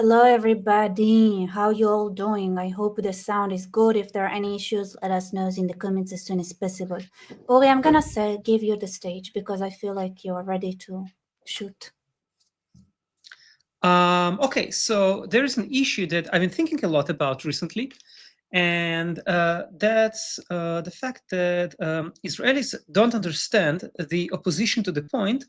Hello, everybody. How you all doing? I hope the sound is good. If there are any issues, let us know in the comments as soon as possible. Uri, I'm gonna give you the stage because I feel like you're ready to shoot. Okay, so there is an issue that I've been thinking a lot about recently, and that's the fact that Israelis don't understand the opposition to the point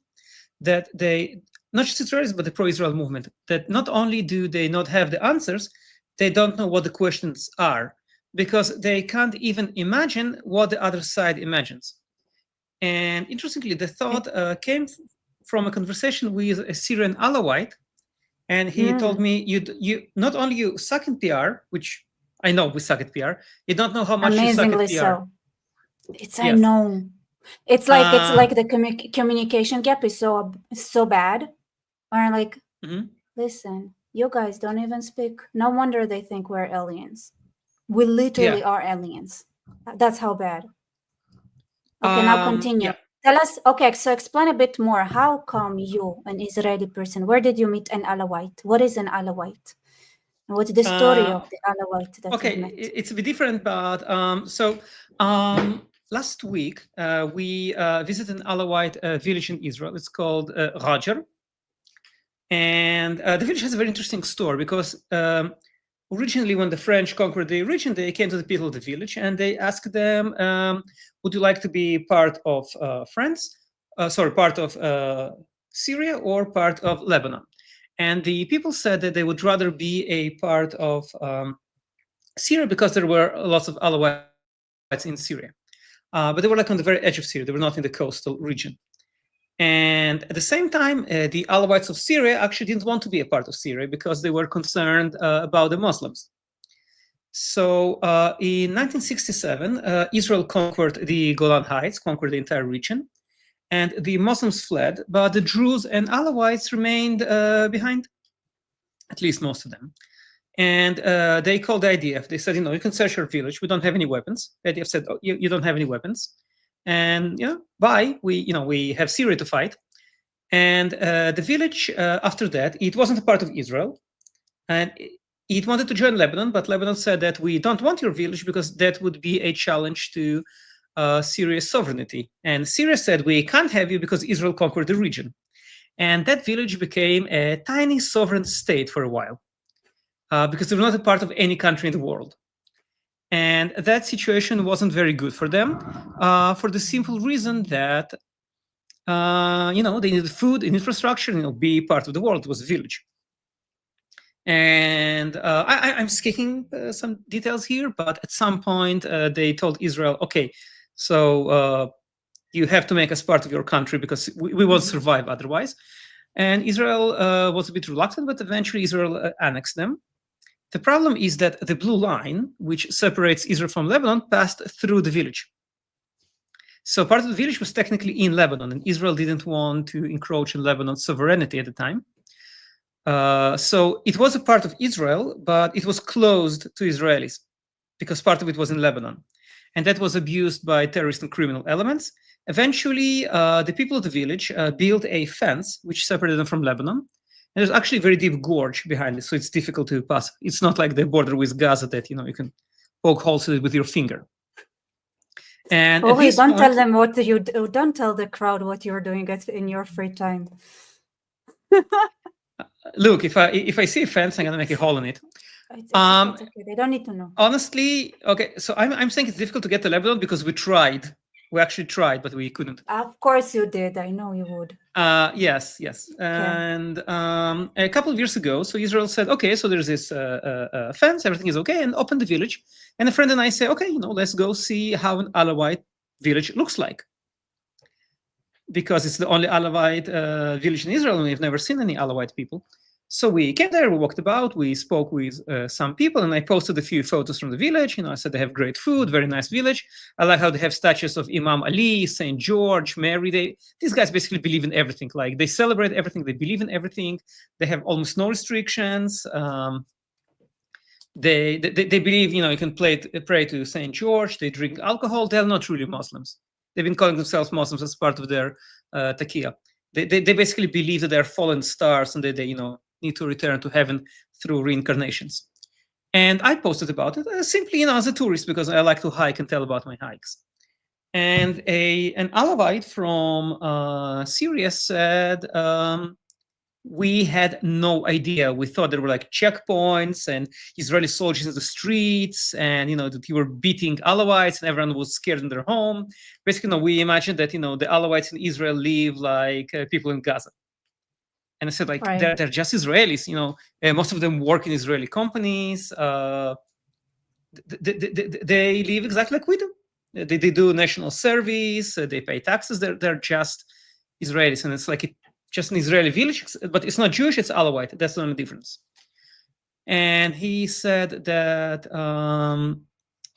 that they, not just Israelis, but the pro-Israel movement, that not only do they not have the answers, they don't know what the questions are, because they can't even imagine what the other side imagines. And interestingly, the thought came from a conversation with a Syrian Alawite, and he told me, you not only you suck in PR, which I know we suck at PR, you don't know how much you suck at Amazingly PR. so. I Yes. know. It's like the communication gap is so bad. Or like, Mhm. listen, you guys don't even speak. No wonder they think we're aliens. We literally Yeah. are aliens. That's how bad. Okay, now continue. Yeah. Tell us, okay, so explain a bit more. How come you, an Israeli person, where did you meet an Alawite? What is an Alawite? And what's the story of Uh, the Alawite that you've okay, met? it's a bit different, but last week we visited an Alawite village in Israel. It's called Rajar. And the village has a very interesting story because originally, when the French conquered the region, they came to the people of the village and they asked them, "Would you like to be part of France? Part of Syria or part of Lebanon?" And the people said that they would rather be a part of Syria because there were lots of Alawites in Syria. But they were like on the very edge of Syria. They were not in the coastal region. And at the same time, the Alawites of Syria actually didn't want to be a part of Syria because they were concerned about the Muslims. So in 1967, Israel conquered the Golan Heights, conquered the entire region, and the Muslims fled, but the Druze and Alawites remained behind, at least most of them. And they called the IDF. They said, you can search our village. We don't have any weapons. The IDF said, oh, you don't have any weapons. And bye. We have Syria to fight. And the village after that, it wasn't a part of Israel. And it wanted to join Lebanon, but Lebanon said that we don't want your village because that would be a challenge to Syria's sovereignty. And Syria said, we can't have you because Israel conquered the region. And that village became a tiny sovereign state for a while because they were not a part of any country in the world. And that situation wasn't very good for them for the simple reason that, they needed food and infrastructure, be part of the world. It was a village. And I'm skipping some details here, but at some point they told Israel, okay, so you have to make us part of your country because we won't survive otherwise. And Israel was a bit reluctant, but eventually Israel annexed them. The problem is that the blue line, which separates Israel from Lebanon, passed through the village. So part of the village was technically in Lebanon, and Israel didn't want to encroach on Lebanon's sovereignty at the time. So it was a part of Israel, but it was closed to Israelis because part of it was in Lebanon. And that was abused by terrorist and criminal elements. Eventually, the people of the village built a fence which separated them from Lebanon. And there's actually a very deep gorge behind it, so it's difficult to pass. It's not like the border with Gaza that you can poke holes in it with your finger. And at this don't point, tell them what you do. Don't tell the crowd what you're doing in your free time. Look, if I see a fence, I'm gonna make a hole in it. It's okay. They don't need to know. Honestly, okay. So I'm saying it's difficult to get to Lebanon because we tried. We actually tried, but we couldn't. Of course you did. I know you would. Yes. And a couple of years ago, so Israel said, okay, so there's this fence, everything is okay, and open the village. And a friend and I say, okay, let's go see how an Alawite village looks like. Because it's the only Alawite village in Israel, and we've never seen any Alawite people. So we came there, we walked about, we spoke with some people, and I posted a few photos from the village. I said they have great food, very nice village. I like how they have statues of Imam Ali, Saint George, Mary. These guys basically believe in everything. Like they celebrate everything, they believe in everything. They have almost no restrictions. They believe, you can pray to Saint George. They drink alcohol. They're not really Muslims. They've been calling themselves Muslims as part of their taqiyya. They basically believe that they're fallen stars and that they need to return to heaven through reincarnations. And I posted about it simply, as a tourist, because I like to hike and tell about my hikes. And an Alawite from Syria said, we had no idea. We thought there were like checkpoints and Israeli soldiers in the streets, and that you were beating Alawites and everyone was scared in their home. Basically, we imagined that the Alawites in Israel live like people in Gaza. And I said, like, Right. they're just Israelis. Most of them work in Israeli companies. They live exactly like we do. They do national service. They pay taxes. They're just Israelis, and it's like just an Israeli village, but it's not Jewish. It's Alawite. That's the only difference. And he said that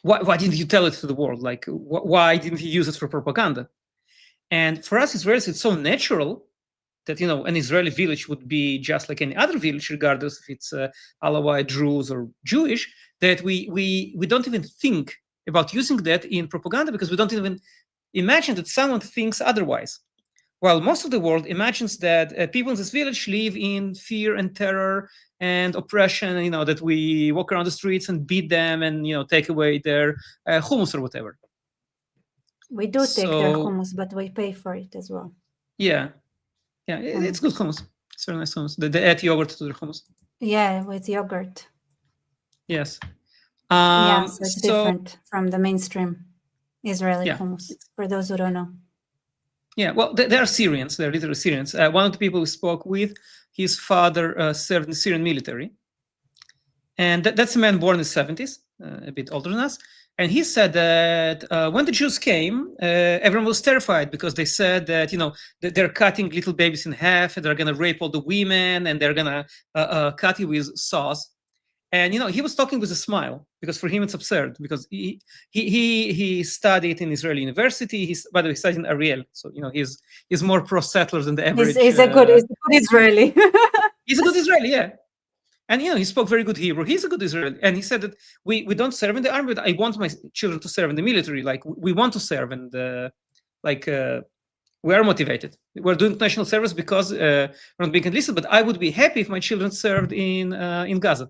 why didn't you tell it to the world? Like, why didn't you use it for propaganda? And for us Israelis, it's so natural that an Israeli village would be just like any other village, regardless if it's Alawite, Druze, or Jewish, that we don't even think about using that in propaganda, because we don't even imagine that someone thinks otherwise. While most of the world imagines that people in this village live in fear and terror and oppression, that we walk around the streets and beat them and take away their hummus or whatever. We do take their hummus, but we pay for it as well. Yeah, it's good hummus. It's very nice hummus. They add yogurt to the hummus. Yeah, with yogurt. Yes. So it's different from the mainstream Israeli hummus, for those who don't know. Yeah, well, they are Syrians. They're literally Syrians. One of the people we spoke with, his father served in the Syrian military. And that's a man born in the 70s, a bit older than us. And he said that when the Jews came, everyone was terrified, because they said that, that they're cutting little babies in half, and they're going to rape all the women, and they're going to cut you with saws. And he was talking with a smile, because for him it's absurd, because he studied in Israeli university. By the way, he studied in Ariel, so he's more pro-settler than the average. He's a good Israeli. He's a good Israeli, yeah. And he spoke very good Hebrew. He's a good Israeli, and he said that we don't serve in the army, but I want my children to serve in the military. Like, we want to serve, and we are motivated. We're doing national service because we're not being enlisted. But I would be happy if my children served in Gaza,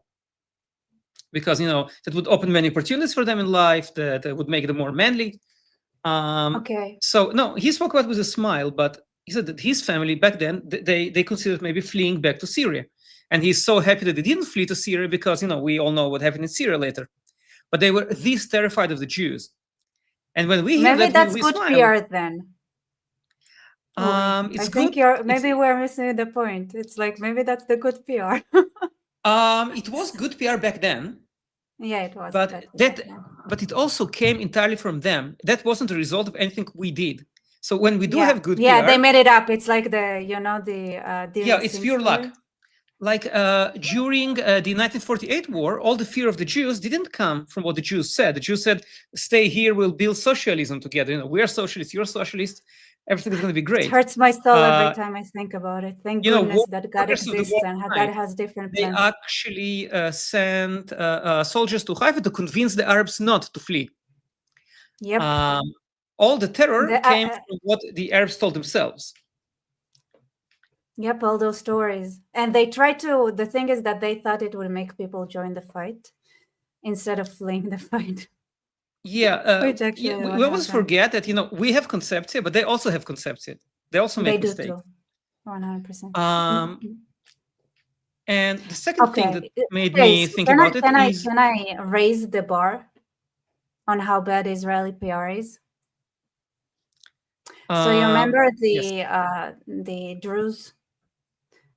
because that would open many opportunities for them in life, that would make them more manly. Okay. So no, he spoke about it with a smile, but he said that his family back then, they considered maybe fleeing back to Syria, and he's so happy that they didn't flee to Syria, because we all know what happened in Syria later. But they were this terrified of the Jews, and when we hear maybe that, that's we good smile. PR then. It's I think good. maybe we're missing the point. It's like, maybe that's the good PR. It was good PR back then. Yeah, it was. But it also came entirely from them. That wasn't a result of anything we did. So when we do have good PR, they made it up. It's like it's pure luck. Like during the 1948 war, all the fear of the Jews didn't come from what the Jews said. The Jews said, "Stay here, we'll build socialism together. We are socialists, you're socialists. Everything is going to be great." It hurts my soul every time I think about it. Thank goodness that God exists and God has different plans. They actually sent soldiers to Haifa to convince the Arabs not to flee. Yep. All the terror came from what the Arabs told themselves. Yep, all those stories. And they tried to, the thing is that they thought it would make people join the fight instead of fleeing the fight. Yeah, we always forget that, we have conception, but they also have conception. They also make mistakes. They do too, 100%. And the second thing that made me think about it is... Can I raise the bar on how bad Israeli PR is? So you remember the Druze,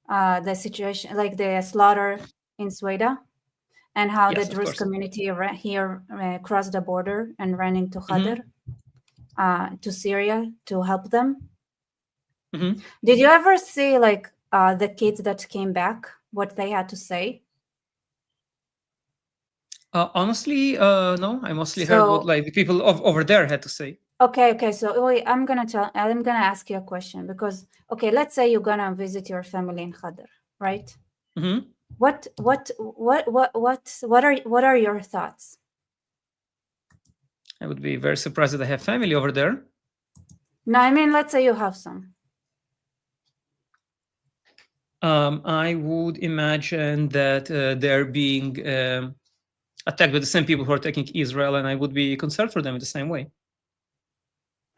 the situation, like the slaughter in Sweden, and how the Druze community here crossed the border and ran into Khadr, to Syria to help them. Mm-hmm. Did you ever see like the kids that came back, what they had to say? Honestly, no. I mostly heard what like the people over there had to say. Okay. So I'm gonna ask you a question, because let's say you're gonna visit your family in Khadr, right? Mm-hmm. What are your thoughts? I would be very surprised that I have family over there. No, I mean, let's say you have some. I would imagine that they're being attacked by the same people who are attacking Israel, and I would be concerned for them in the same way.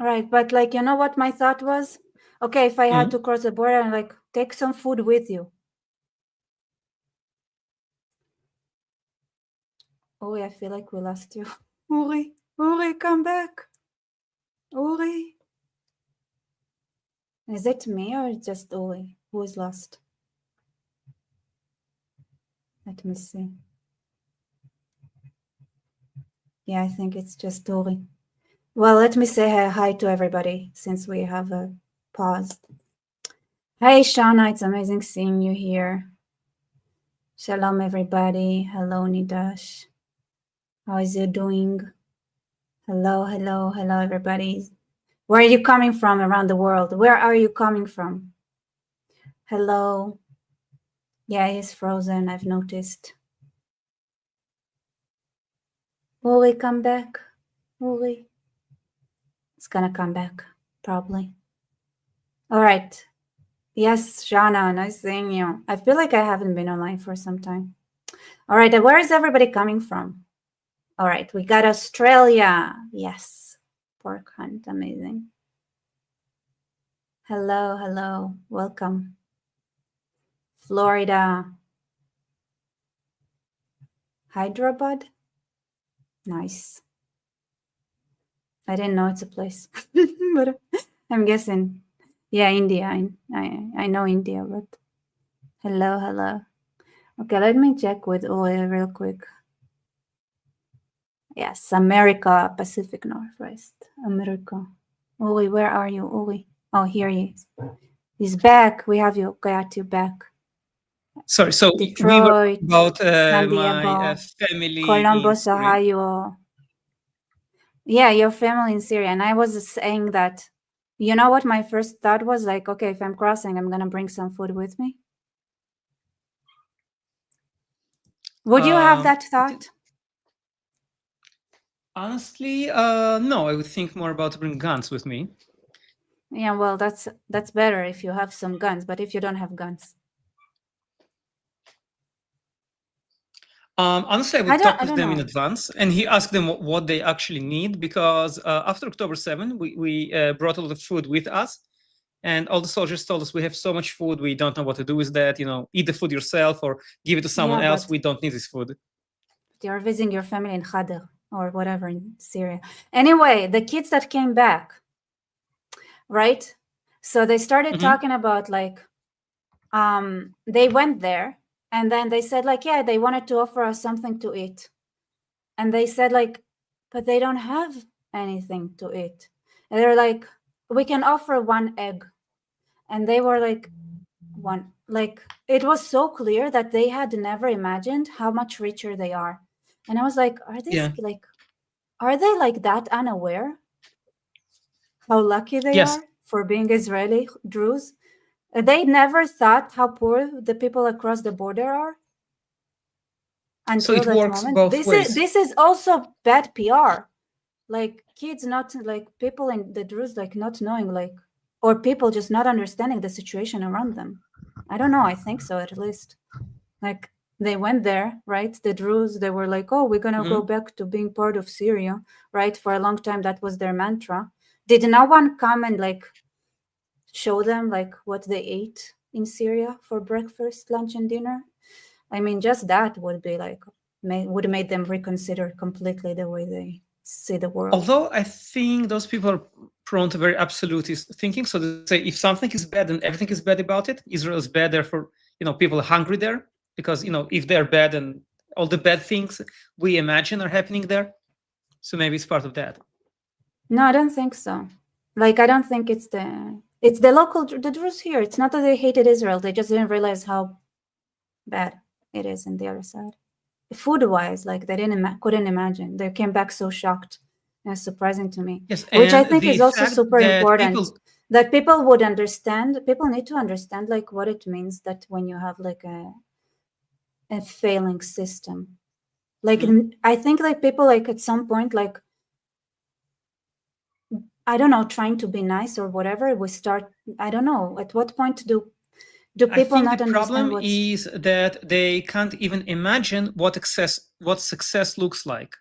Right, but like, you know what my thought was? Okay, if I had to cross the border and like take some food with you. Uri, I feel like we lost you. Uri, come back. Uri. Is it me or just Uri who is lost? Let me see. Yeah, I think it's just Uri. Well, let me say hi to everybody since we have paused. Hey, Shauna, it's amazing seeing you here. Shalom, everybody. Hello, Nidash. How is you doing? Hello, everybody. Where are you coming from around the world? Where are you coming from? Hello. Yeah, he's frozen, I've noticed. Will we come back? Will we? It's gonna come back, probably. All right. Yes, Shana, nice seeing you. I feel like I haven't been online for some time. All right, where is everybody coming from? All right, we got Australia. Yes, pork hunt, amazing. Hello, welcome. Florida. Hyderabad? Nice. I didn't know it's a place, but I'm guessing. Yeah, India. I know India, but hello. Okay, let me check with Uli real quick. Yes, America, Pacific Northwest, America. Uli, where are you, Uli? Oh, here he is. He's back. We have you. Got you back. Sorry, so Detroit, we were about San my Diego, family Columbus, in Syria. Ohio. Yeah, your family in Syria. And I was saying that, you know what my first thought was? Like, okay, if I'm crossing, I'm going to bring some food with me. Would you have that thought? Honestly, no. I would think more about bringing guns with me. Yeah, well, that's better if you have some guns, but if you don't have guns. Honestly, I would talk with them in advance, and he asked them what they actually need, because after October 7, we brought a lot of food with us, and all the soldiers told us we have so much food, we don't know what to do with that. Eat the food yourself or give it to someone else. We don't need this food. You're visiting your family in Khader or whatever in Syria. Anyway, the kids that came back, right? So they started talking about like, they went there and then they said like, yeah, they wanted to offer us something to eat. And they said like, but they don't have anything to eat. And they're like, we can offer one egg. And they were like, one, like, it was so clear that they had never imagined how much richer they are. And I was like, are these like, are they like that unaware how lucky they are for being Israeli Druze? They never thought how poor the people across the border are until so it that works moment. both ways. This is also bad PR. Like kids not like people in the Druze like not knowing like, or people just not understanding the situation around them. I don't know. I think so, at least. Like they went there, right? The Druze, they were like, oh, we're gonna go back to being part of Syria, right? For a long time, that was their mantra. Did no one come and like show them like what they ate in Syria for breakfast, lunch, and dinner? I mean, just that would be like would have made them reconsider completely the way they see the world. Although I think those people are prone to very absolutist thinking. So they say if something is bad, then everything is bad about it. Israel is bad, therefore people are hungry there, because if they're bad, and all the bad things we imagine are happening there. So maybe it's part of that. No, I don't think so. Like I don't think it's the local the Druze here. It's not that they hated Israel; they just didn't realize how bad it is in the other side. Food-wise, like they couldn't imagine. They came back so shocked. It's surprising to me. Yes, which I think is also super important. That people would understand. People need to understand like what it means that when you have like a failing system. Like I think like people like at some point like, I don't know, trying to be nice or whatever, we start, I don't know, at what point do Do I people think not the understand problem what's... is that they can't even imagine what success looks like.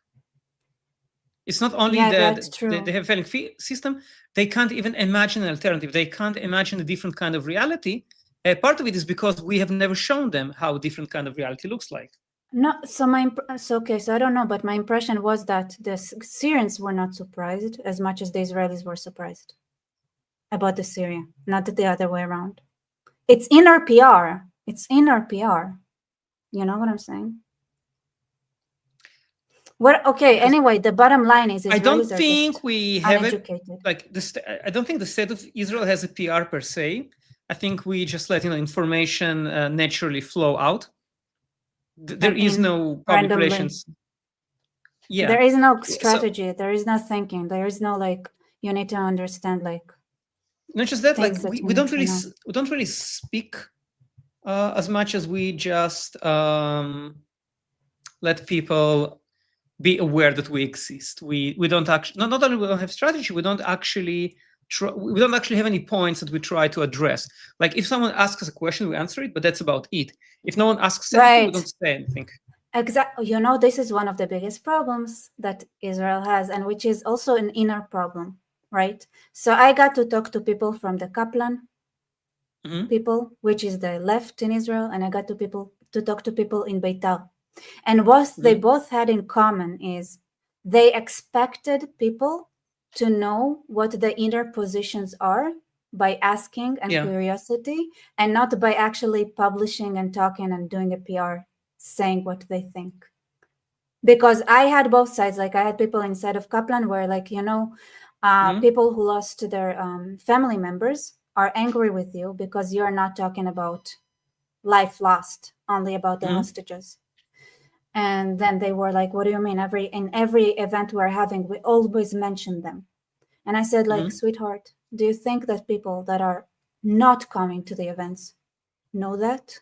It's not only Yeah, that that's they true. have a failing system, they can't even imagine an alternative. They can't imagine a different kind of reality. Part of it is because we have never shown them how a different kind of reality looks like. No, so okay, so I don't know, but my impression was that the Syrians were not surprised as much as the Israelis were surprised about the Syria, not the other way around. It's in our PR. It's in our PR. You know what I'm saying? Well, okay. Because Anyway, the bottom line is I don't Israelis are think just we have it uneducated. like this. I don't think the state of Israel has a PR per se. I think we just let information naturally flow out. There And is in no public randomly. relations. Yeah. There is no So strategy. There is no thinking. There is no like, you need to understand like not just that, like things that you we need don't to really know. we don't really speak as much as we just let people be aware that we exist. We don't actually not only we don't have strategy, we don't actually have any points that we try to address. Like if someone asks us a question, we answer it, but that's about it. If no one asks anything, we Right. don't say anything. Exactly. You know, this is one of the biggest problems that Israel has, and which is also an inner problem, right? So I got to talk to people from the Kaplan people, which is the left in Israel, and I got to talk to people in Beitar. And what they both had in common is they expected people to know what the inner positions are by asking and curiosity, and not by actually publishing and talking and doing a PR saying what they think. Because I had both sides. Like I had people inside of Kaplan where, like, you know, people who lost their family members are angry with you because you're not talking about life lost, only about the hostages. And then they were like, what do you mean? In every event we're having, we always mention them. And I said, like, sweetheart, do you think that people that are not coming to the events know that?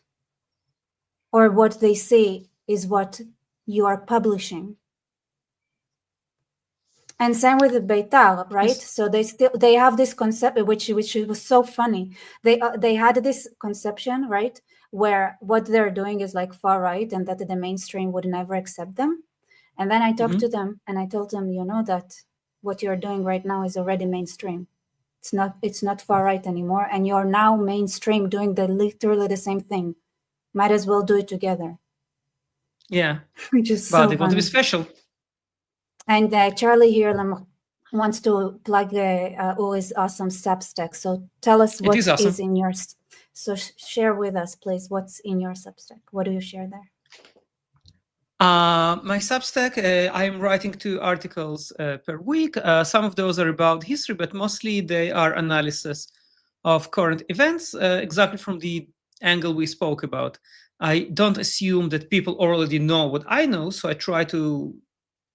Or what they see is what you are publishing? And same with the Beitar, right? So they have this concept, which was so funny. They had this conception, right, where what they're doing is like far right, and that the mainstream would never accept them. And then I talked to them, and I told them, you know, that what you're doing right now is already mainstream. It's not far right anymore, and you're now mainstream doing literally the same thing. Might as well do it together. Yeah, which is but so they want to be funny. special. And Charlie here wants to plug Uri's awesome Substack. So tell us It what is awesome. is in yours. So share with us, please. What's in your Substack? What do you share there? My Substack, I'm writing 2 articles per week. Some of those are about history, but mostly they are analysis of current events, exactly from the angle we spoke about. I don't assume that people already know what I know, so I try to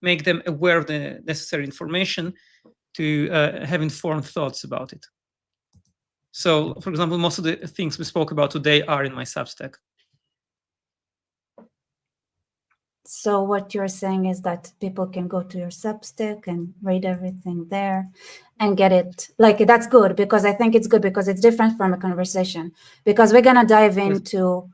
make them aware of the necessary information to have informed thoughts about it. So, for example, most of the things we spoke about today are in my Substack. So what you're saying is that people can go to your Substack and read everything there and get it. Like, that's good, because I think it's good because it's different from a conversation, because we're going to dive into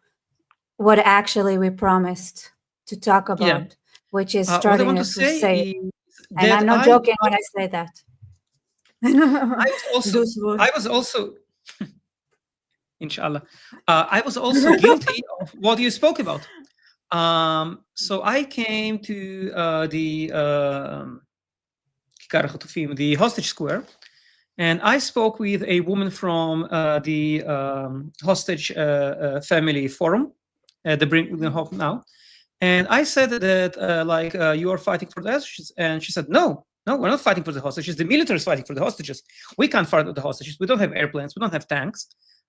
what actually we promised to talk about, which is what I starting want to to say, is and that I'm not joking when I say that. I was also inshallah, I was also guilty of what you spoke about. So I came to the Kikar Khatufim, the hostage square, and I spoke with a woman from the hostage family forum, the Bring Them Home Now. And I said that, you are fighting for the hostages. And she said, no, we're not fighting for the hostages. The military is fighting for the hostages. We can't fight for the hostages. We don't have airplanes. We don't have tanks.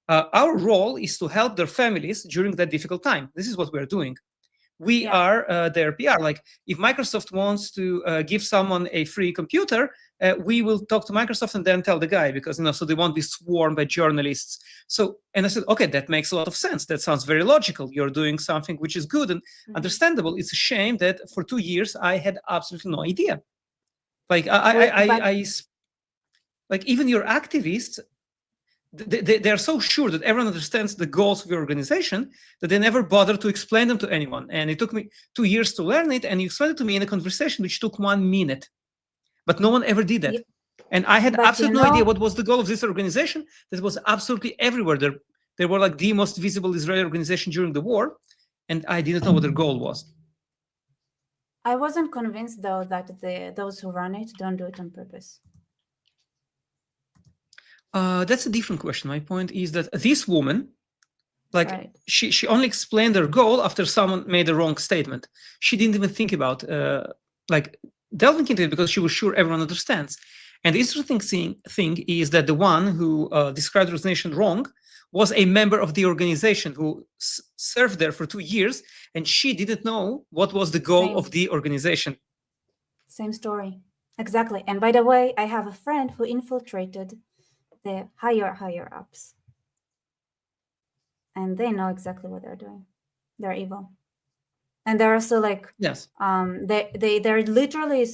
Our role is to help their families during that difficult time. This is what we're doing. We are their PR. Like if Microsoft wants to give someone a free computer, we will talk to Microsoft and then tell the guy, because so they won't be swarmed by journalists. So, and I said, okay, that makes a lot of sense. That sounds very logical. You're doing something which is good and understandable. It's a shame that for 2 years I had absolutely no idea. Like like even your activists, they're so sure that everyone understands the goals of your organization that they never bother to explain them to anyone. And it took me 2 years to learn it, and you explained it to me in a conversation which took 1 minute. But no one ever did that. And I had absolutely no idea what was the goal of this organization that was absolutely everywhere. They were like the most visible Israeli organization during the war, and I didn't know what their goal was. I wasn't convinced, though, that those who run it don't do it on purpose. That's a different question. My point is that this woman, like, she only explained her goal after someone made a wrong statement. She didn't even think about like delving into it because she was sure everyone understands. And the interesting thing is that the one who described the organization wrong was a member of the organization who served there for 2 years, and she didn't know what was the goal of the organization. Same story. Exactly. And by the way, I have a friend who infiltrated the higher ups. And they know exactly what they're doing. They're evil. And they're also like, yes, they're literally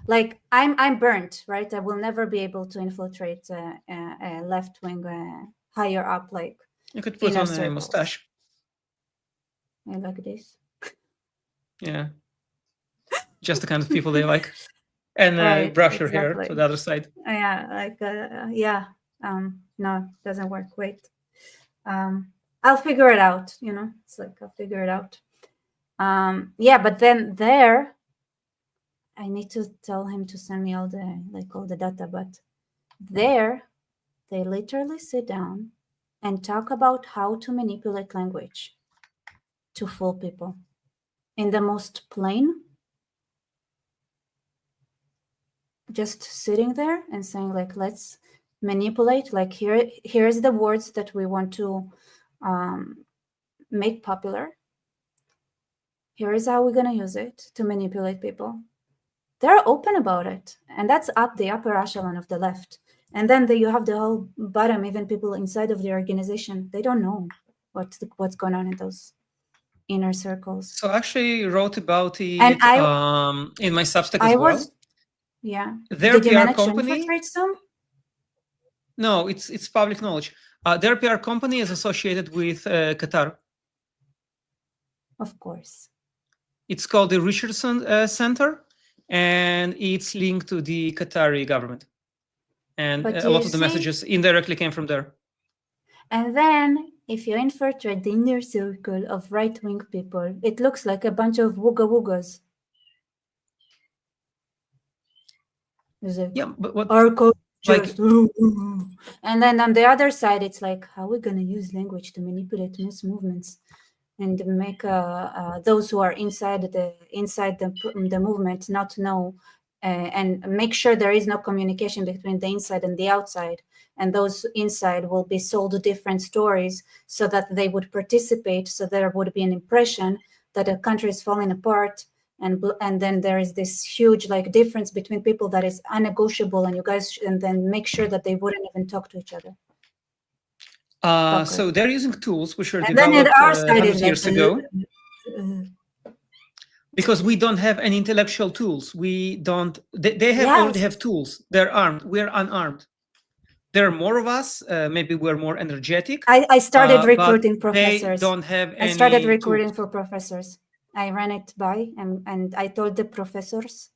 like, I'm burnt, right? I will never be able to infiltrate a left-wing higher up, like you could put on a mustache. I like this. Yeah, just the kind of people they like. And brush your hair to the other side. Yeah, like no, doesn't work. Wait, I'll figure it out. You know, it's like I'll figure it out. Yeah, but then there, I need to tell him to send me all the data. But there, they literally sit down and talk about how to manipulate language to fool people in the most plain. Just sitting there and saying, like, let's manipulate, like, here's the words that we want to make popular. Here is how we're going to use it to manipulate people. They're open about it. And that's the upper echelon of the left. And then you have the whole bottom, even people inside of the organization. They don't know what's going on in those inner circles. So I actually wrote about it in my Substack as well. Yeah. Their Did you PR manage company, to infiltrate some? No, it's public knowledge. Their PR company is associated with Qatar. Of course. It's called the Richardson Center, and it's linked to the Qatari government. And a lot of the messages indirectly came from there. And then, if you infiltrate the inner circle of right-wing people, it looks like a bunch of wooga-woogas. Yeah, but what? Our cultures. And then on the other side, it's like, how are we going to use language to manipulate mass movements and make those who are inside the movement not know, and make sure there is no communication between the inside and the outside. And those inside will be sold different stories so that they would participate, so there would be an impression that a country is falling apart. And then there is this huge difference between people that is unnegotiable, and you guys and then make sure that they wouldn't even talk to each other. So they're using tools which were developed 100 years ago. Because we don't have any intellectual tools. We don't. They already have tools. They're armed. We're unarmed. There are more of us. Maybe we're more energetic. I started recruiting professors. They don't have any. I started recruiting for professors. I ran it by, and I told the professors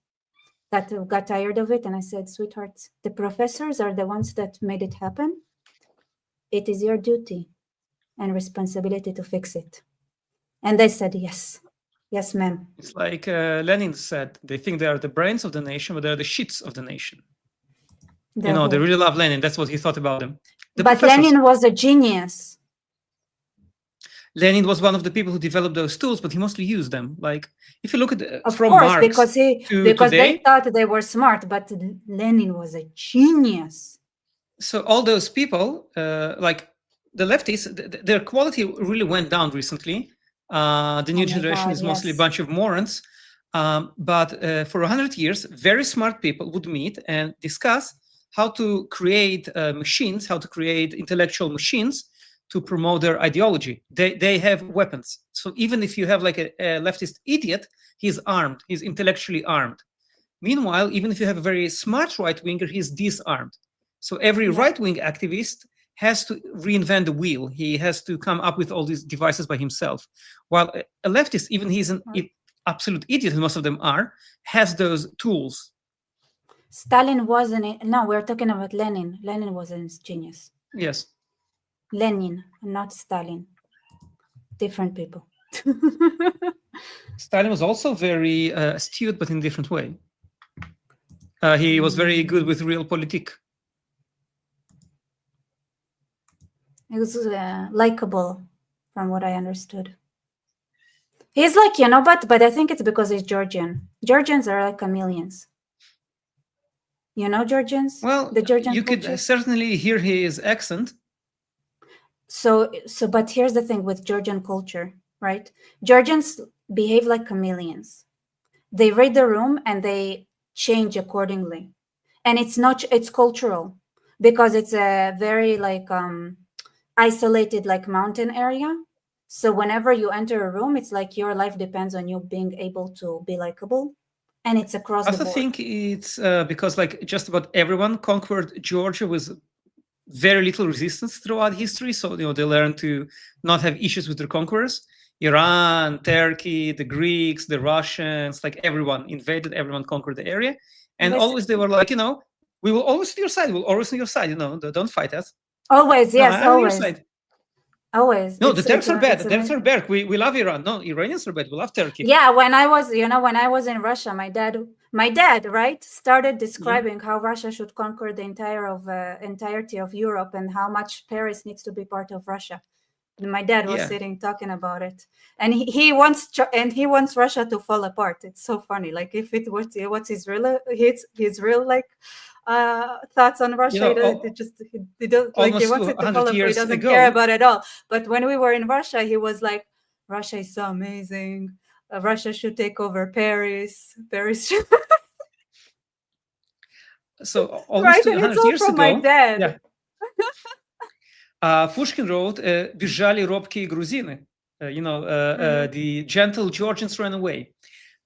that got tired of it, and I said, sweethearts, the professors are the ones that made it happen. It is your duty and responsibility to fix it. And they said, yes. Yes, ma'am. It's like Lenin said, they think they are the brains of the nation, but they're the shits of the nation. They really love Lenin. That's what he thought about them. But Lenin was a genius. Lenin was one of the people who developed those tools, but he mostly used them. Like, if you look at Marx because today, they thought they were smart, but Lenin was a genius. So all those people, like the leftists, their quality really went down recently. The new generation is mostly a bunch of morons. But for 100 years, very smart people would meet and discuss how to create machines, how to create intellectual machines to promote their ideology. They have weapons. So even if you have like a leftist idiot, he's armed. He's intellectually armed. Meanwhile, even if you have a very smart right-winger, he's disarmed. So every right-wing activist has to reinvent the wheel. He has to come up with all these devices by himself. While a leftist, even he's an absolute idiot, and most of them are, has those tools. Stalin wasn't. No, we're talking about Lenin. Lenin was a genius. Yes. Lenin, not Stalin. Different people. Stalin was also very astute, but in a different way. He was very good with realpolitik. He was likable, from what I understood. He's like, but I think it's because he's Georgian. Georgians are like chameleons. You know Georgians? Well, the Georgian you culture? could certainly hear his accent. So, but here's the thing with Georgian culture, right? Georgians behave like chameleons. They read the room and they change accordingly. And it's cultural because it's a very like isolated like mountain area. So whenever you enter a room, it's like your life depends on you being able to be likable. And it's across the board. I also think it's because like just about everyone conquered Georgia with very little resistance throughout history. So, they learned to not have issues with their conquerors. Iran, Turkey, the Greeks, the Russians, like everyone invaded, everyone conquered the area. And always they were like, we will always on your side. We'll always on your side, don't fight us. Always, yes, no, always. Always. No, the Turks are bad. The Turks are bad. We love Iran. No, Iranians are bad. We love Turkey. Yeah, when I was in Russia, my dad, right, started describing how Russia should conquer the entirety of Europe and how much Paris needs to be part of Russia. And my dad was sitting talking about it, and he wants Russia to fall apart. It's so funny. Like if it was what's his real like thoughts on Russia. He doesn't like he wants it to fall apart. He doesn't care about it at all. But when we were in Russia, he was like, Russia is so amazing. Russia should take over Paris. Paris. So almost 200 years ago. My dad. Pushkin wrote, "Бежали робкие грузины." The gentle Georgians ran away.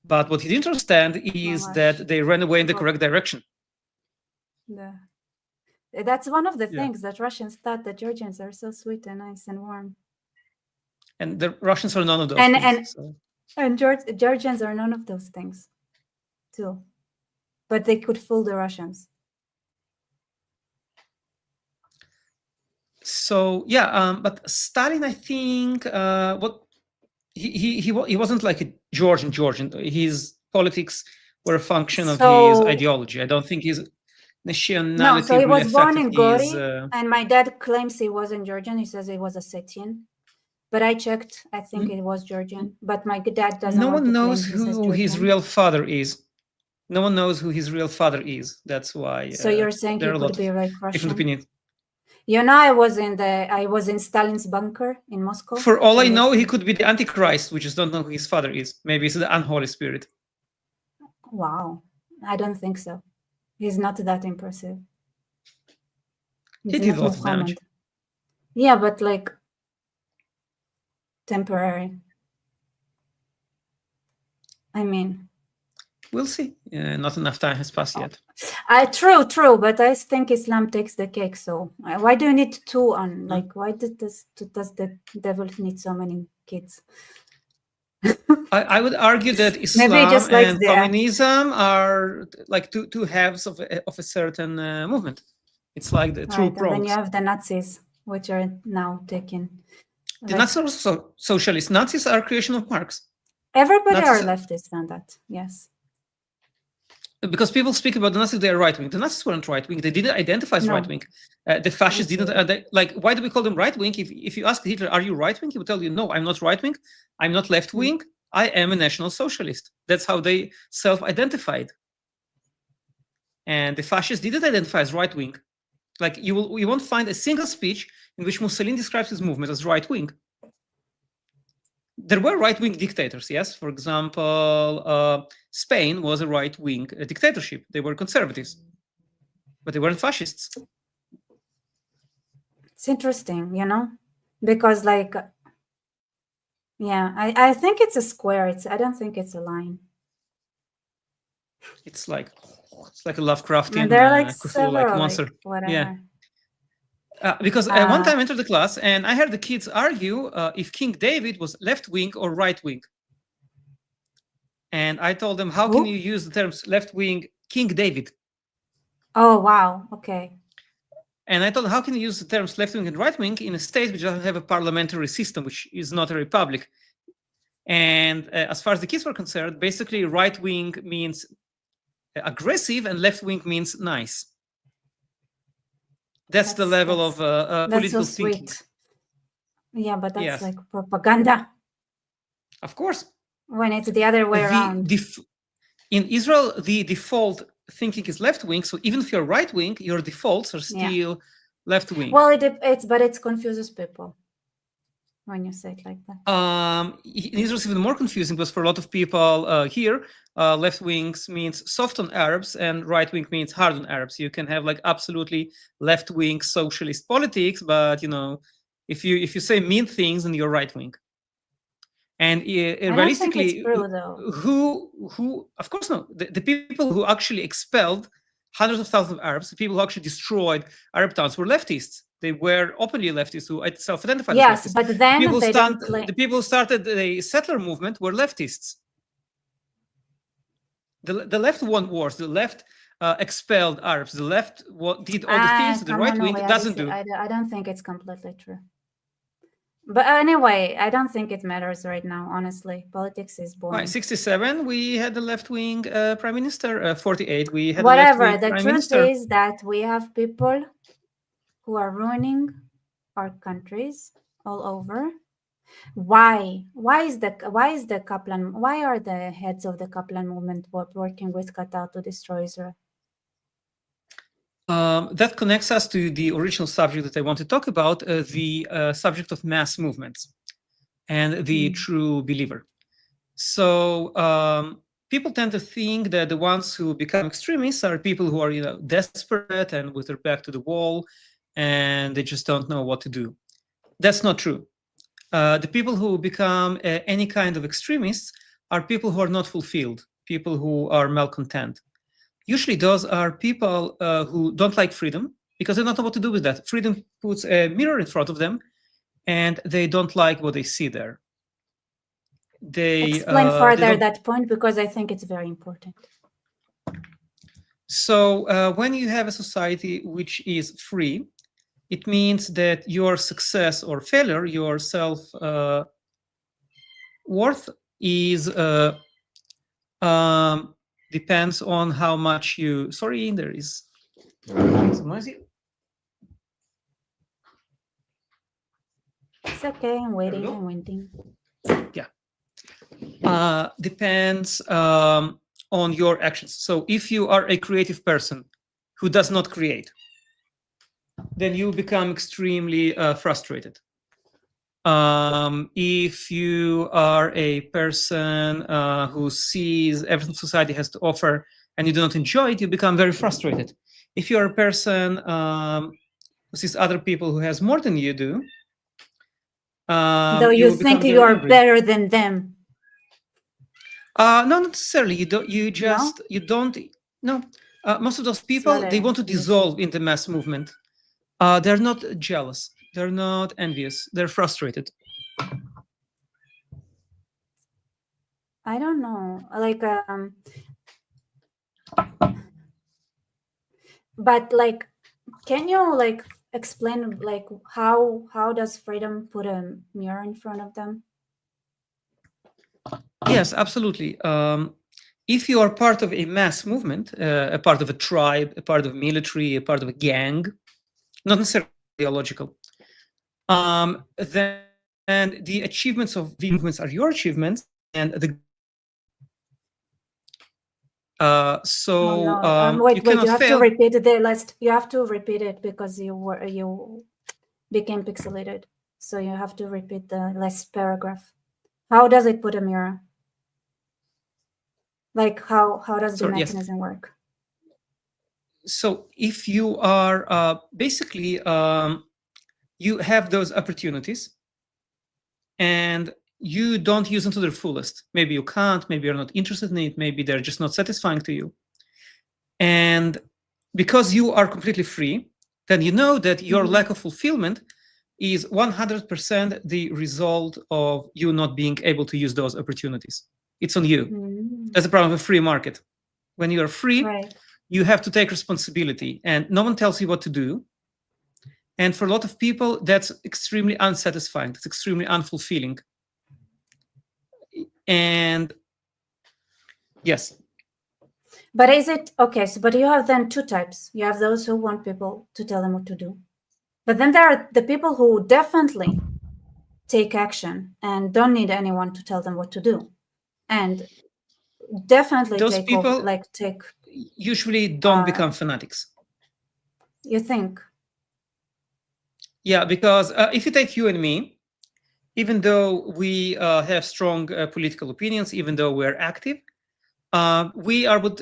But what he didn't understand is that they ran away in the correct direction. Yeah. That's one of the things that Russians thought that Georgians are so sweet and nice and warm. And the Russians are none of those things. And Georgians are none of those things, too. But they could fool the Russians. So but Stalin, I think, he wasn't like a Georgian. His politics were a function of his ideology. I don't think his nationality. No, so he was born in Gori, and my dad claims he wasn't Georgian. He says he was Ossetian. But I checked. I think it was Georgian. But my dad doesn't. No one knows who his real father is. No one knows who his real father is. That's why. So you're saying he could be like Russian? Different opinions. I was in Stalin's bunker in Moscow. For all I know, he could be the Antichrist. We just don't know who his father is. Maybe it's the unholy spirit. Wow, I don't think so. He's not that impressive. He did a lot of damage. Yeah, but like temporary. I mean, we'll see. Not enough time has passed yet. True, but I think Islam takes the cake. So why do you need two on? Like, why does the devil need so many kids? I would argue that Islam and communism are like two halves of a certain movement. It's like the true prongs. And then you have the Nazis, which are now taken. The Nazis are also socialists. Nazis are creation of Marx. Everybody are leftists on that, yes. Because people speak about the Nazis, they are right-wing. The Nazis weren't right-wing. They didn't identify as right-wing. The fascists didn't. Why do we call them right-wing? If you ask Hitler, are you right-wing? He would tell you, no, I'm not right-wing. I'm not left-wing. I am a national socialist. That's how they self-identified. And the fascists didn't identify as right-wing. Like you won't find a single speech in which Mussolini describes his movement as right-wing. There were right-wing dictators, yes. For example, Spain was a right-wing dictatorship. They were conservatives, but they weren't fascists. It's interesting, because I think it's a square. I don't think it's a line. It's like a Lovecraftian they're like Cthulhu-like monster. Whatever. Yeah. Because one time I entered the class and I heard the kids argue if King David was left wing or right wing. And I told them, how can you use the terms left wing, King David? Oh, wow. Okay. And I told them, how can you use the terms left wing and right wing in a state which doesn't have a parliamentary system, which is not a republic? And as far as the kids were concerned, basically right wing means aggressive and left wing means nice. That's the level of political so thinking. Sweet. Yeah, but that's like propaganda. Of course. When it's the other way around. In Israel, the default thinking is left wing. So even if you're right wing, your defaults are still left wing. Well, it confuses people when you say it like that. In Israel, it's even more confusing because for a lot of people here, left wings means soft on Arabs and right wing means hard on Arabs. You can have like absolutely left wing socialist politics, but you know, if you say mean things, then you're right wing. And realistically, who of course no, the people who actually expelled hundreds of thousands of Arabs, the people who actually destroyed Arab towns were leftists. They were openly leftists who self-identified as leftists. But then the people who started the settler movement were leftists. The left won wars. The left expelled Arabs. The left did all the things that the right wing doesn't do. I don't think it's completely true. But anyway, I don't think it matters right now, honestly. Politics is boring. Right, 67, we had the left-wing prime minister. 48, we had whatever. The truth minister. Is that we have people who are ruining our countries all over. Why? Why is the Kaplan? Why are the heads of the Kaplan movement working with Qatar to destroy Israel? That connects us to the original subject that I want to talk about, the subject of mass movements and the true believer. So people tend to think that the ones who become extremists are people who are desperate and with their back to the wall, and they just don't know what to do. That's not true. The people who become any kind of extremists are people who are not fulfilled, people who are malcontent. Usually those are people who don't like freedom because they don't know what to do with that. Freedom puts a mirror in front of them and they don't like what they see there. Explain further that point because I think it's very important. So when you have a society which is free, it means that your success or failure, your self-worth is depends on how much you. Sorry, there is some noisy. It's okay. I'm waiting. Yeah. Depends on your actions. So if you are a creative person who does not create, then you become extremely frustrated. If you are a person who sees everything society has to offer and you do not enjoy it, you become very frustrated. If you're a person who sees other people who has more than you do, though you think you are better than them. No, not necessarily. You don't. You just. No? You don't. No. Most of those people they want to dissolve in the mass movement. They're not jealous. They're not envious. They're frustrated. I don't know. Like, but like, can you like explain like how does freedom put a mirror in front of them? Yes, absolutely. If you are part of a mass movement, a part of a tribe, a part of a military, a part of a gang, not necessarily ideological, then the achievements of the movements are your achievements, and the wait, you have to repeat the list. You have to repeat it because you became pixelated, so you have to repeat the last paragraph. How does it put a mirror? Like how does the mechanism work? So if you are basically you have those opportunities and you don't use them to their fullest. Maybe you can't, maybe you're not interested in it, maybe they're just not satisfying to you. And because you are completely free, then you know that your lack of fulfillment is 100% the result of you not being able to use those opportunities. It's on you. That's the problem of a free market. When you are free, Right. you have to take responsibility, and no one tells you what to do. And for a lot of people, that's extremely unsatisfying. That's extremely unfulfilling. And yes. But is it okay? So, but you have then two types. You have those who want people to tell them what to do, but then there are the people who definitely take action and don't need anyone to tell them what to do, and definitely Those take over. people Take usually don't become fanatics. You think? Yeah, because if you take you and me, even though we have strong political opinions, even though we're active, we are what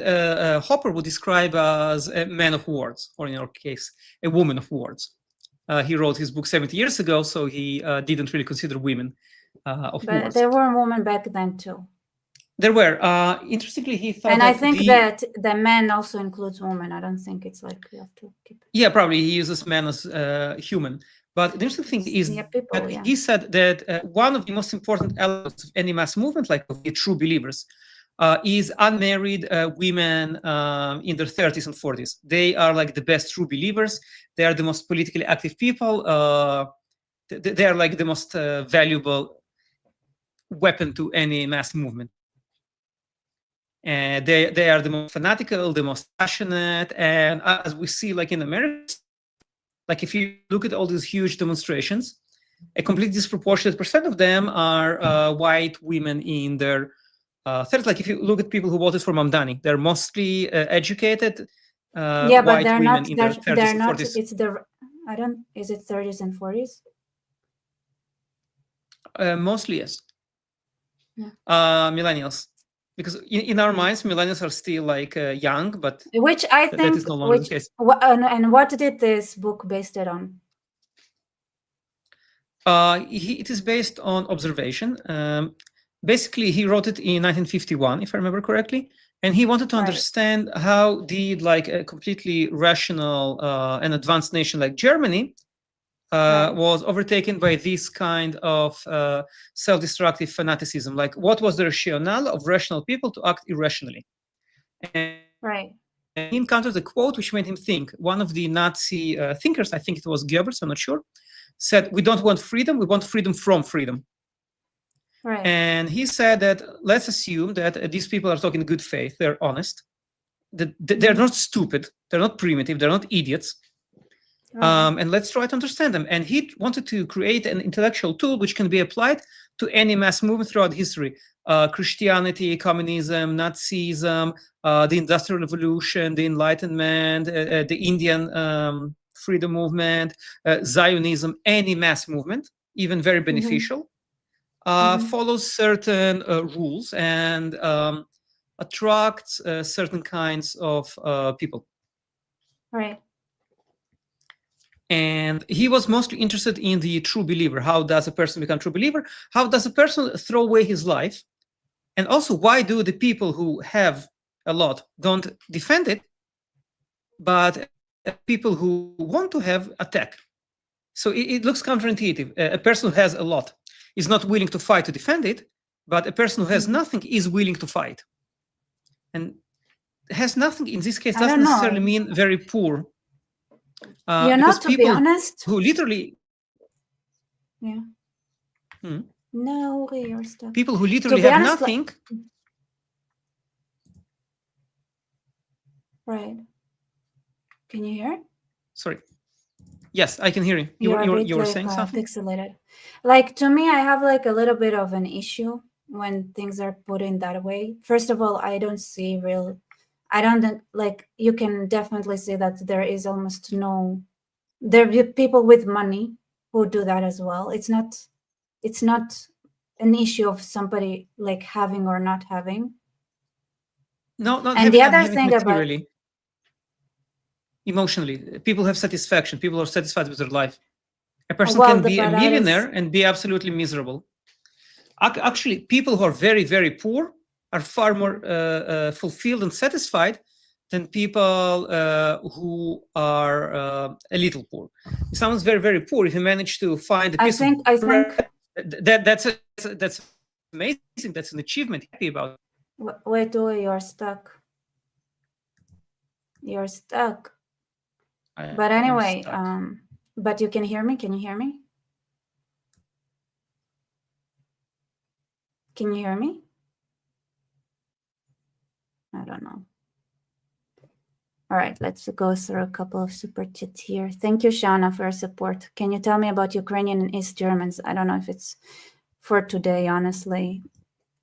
Hopper would describe as a man of words, or in our case, a woman of words. He wrote his book 70 years ago, so he didn't really consider women of But words. there were women back then too. There were. Interestingly, he thought and that I think that the man also includes women. I don't think it's like you have to keep. Yeah, probably he uses man as human. But the interesting thing is people, that he said that one of the most important elements of any mass movement, like of the true believers, is unmarried women in their 30s and 40s. They are like the best true believers. They are the most politically active people. They are like the most valuable weapon to any mass movement. And they are the most fanatical, the most passionate. And as we see, like in America, like if you look at all these huge demonstrations, a completely disproportionate percent of them are white women in their 30s. Like if you look at people who voted for Mamdani, they're mostly educated but white they're women not. in their 30s They're and not. 40s. It's the. I don't. Is it 30s and 40s? Mostly, yes. Yeah. Millennials, because in our minds, millennials are still like young, but which I think that is no longer the case. And what did this book based it on? It is based on observation. Basically, he wrote it in 1951, if I remember correctly, and he wanted to understand how did like a completely rational and advanced nation like Germany was overtaken by this kind of self-destructive fanaticism. Like, what was the rationale of rational people to act irrationally? And he encountered a quote which made him think. One of the Nazi thinkers, I think it was Goebbels, I'm not sure, said, "We don't want freedom, we want freedom from freedom." Right. And he said that let's assume that these people are talking good faith, they're honest, that they're not stupid, they're not primitive, they're not idiots. And let's try to understand them. And he wanted to create an intellectual tool which can be applied to any mass movement throughout history. Christianity, communism, Nazism, the Industrial Revolution, the Enlightenment, the Indian freedom movement, Zionism, any mass movement, even very beneficial, follows certain rules and attracts certain kinds of people. Right. And he was mostly interested in the true believer. How does a person become true believer? How does a person throw away his life? And also, why do the people who have a lot don't defend it, but people who want to have attack? So it looks counterintuitive. A person who has a lot is not willing to fight to defend it, but a person who has nothing is willing to fight. And has nothing in this case doesn't necessarily mean very poor. Because to people be honest, who literally no, your stuff. People who literally have honest, nothing. Right. Can you hear? Sorry. Yes, I can hear you. You were saying something? Pixelated. Like, to me, I have like a little bit of an issue when things are put in that way. First of all, I don't see you can definitely see that there is almost no, there are people with money who do that as well. It's not an issue of somebody like having or not having. No, not and having, the other having thing materially. About emotionally, people have satisfaction. People are satisfied with their life. A person can be a millionaire and be absolutely miserable. Actually, people who are very, very poor are far more fulfilled and satisfied than people who are a little poor. If someone's very, very poor, if you manage to find a piece of bread, that's amazing. That's an achievement. Happy about it. Wait, you're stuck. You're stuck. But anyway, but you can hear me? Can you hear me? Can you hear me? I don't know. All right, let's go through a couple of super chats here. Thank you, Shauna, for your support. Can you tell me about Ukrainian and East Germans? I don't know if it's for today, honestly.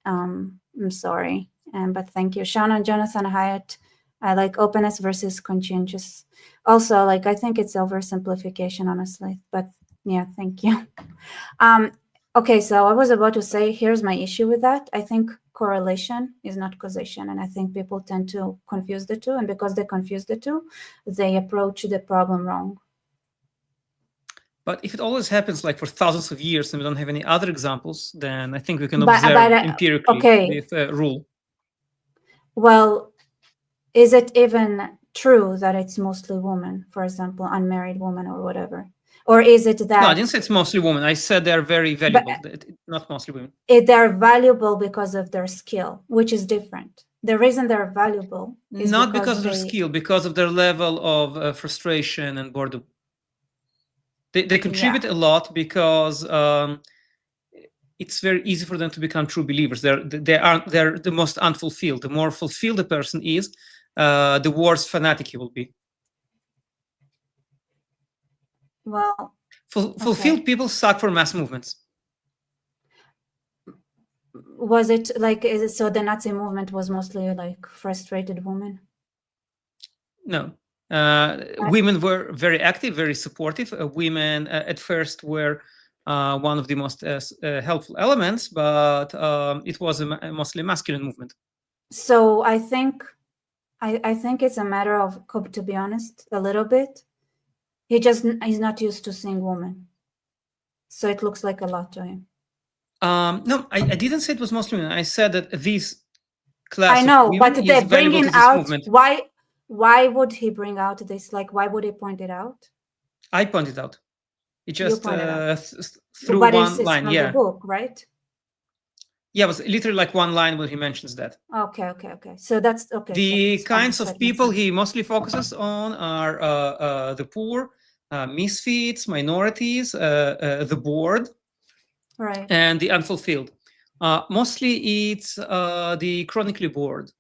I'm sorry, but thank you. Shauna and Jonathan Hyatt, I like openness versus conscientious. Also, like, I think it's oversimplification, honestly, but yeah, thank you. Okay, so I was about to say, here's my issue with that. I think correlation is not causation, and I think people tend to confuse the two, and because they confuse the two, they approach the problem wrong. But if it always happens like for thousands of years and we don't have any other examples, then I think we can observe empirically with a rule. Well, is it even true that it's mostly women, for example, unmarried women or whatever? Or is it that... No, I didn't say it's mostly women. I said they're very valuable, not mostly women. They're valuable because of their skill, which is different. The reason they're valuable is not because of their skill, because of their level of frustration and boredom. They contribute a lot because it's very easy for them to become true believers. They're the most unfulfilled. The more fulfilled a person is, the worse fanatic he will be. Well, fulfilled people suck for mass movements. Was it like, so the Nazi movement was mostly like frustrated women? No. Women were very active, very supportive. Women at first were one of the most helpful elements, but it was a mostly masculine movement. So I think it's a matter of, to be honest, a little bit. He's not used to seeing women, so it looks like a lot to him. No, I didn't say it was mostly women. I said that this class I know, of women but they're bringing out movement. Why would he bring out this? Like, why would he point it out? I pointed out. It just through but one line. From the book, right? Yeah, it was literally like one line where he mentions that. Okay. So that's okay. The kinds of people he mostly focuses on are the poor, misfits, minorities, the bored, right, and the unfulfilled. Mostly it's the chronically bored.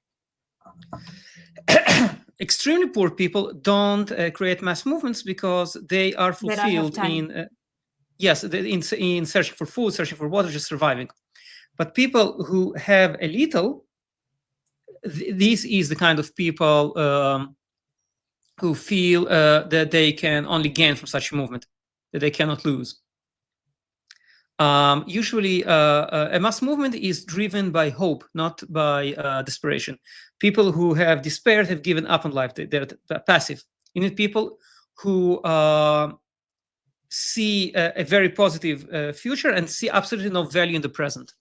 Extremely poor people don't create mass movements because they are fulfilled in searching for food, searching for water, just surviving. But people who have a little, this is the kind of people who feel that they can only gain from such a movement, that they cannot lose. Usually, a mass movement is driven by hope, not by desperation. People who have despaired have given up on life. They're passive. You need people who see a very positive future and see absolutely no value in the present.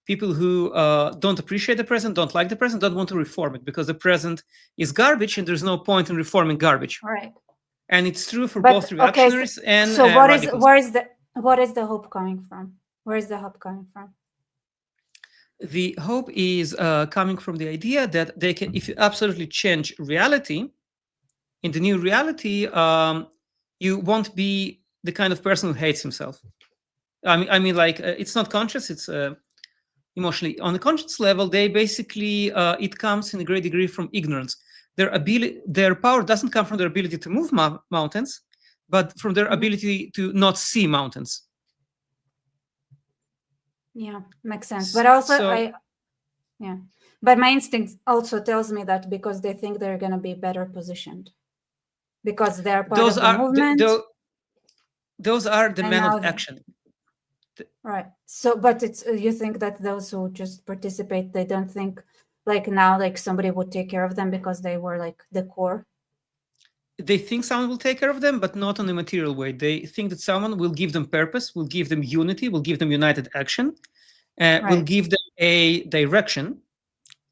People who don't appreciate the present, don't like the present, don't want to reform it because the present is garbage and there's no point in reforming garbage. Right. And it's true for both reactionaries and radicals. What is the hope coming from? Where is the hope coming from? The hope is coming from the idea that they can, if you absolutely change reality, in the new reality, you won't be the kind of person who hates himself. I mean, like it's not conscious; it's emotionally. On the conscious level, they basically it comes in a great degree from ignorance. Their power doesn't come from their ability to move mountains, but from their ability to not see mountains. Yeah, makes sense. But also, but my instinct also tells me that because they think they're going to be better positioned, because they're part of the movement. Those are the men of action. Right. So, but it's you think that those who just participate, they don't think like now, like somebody would take care of them because they were like the core. They think someone will take care of them, but not in a material way. They think that someone will give them purpose, will give them unity, will give them united action, will give them a direction.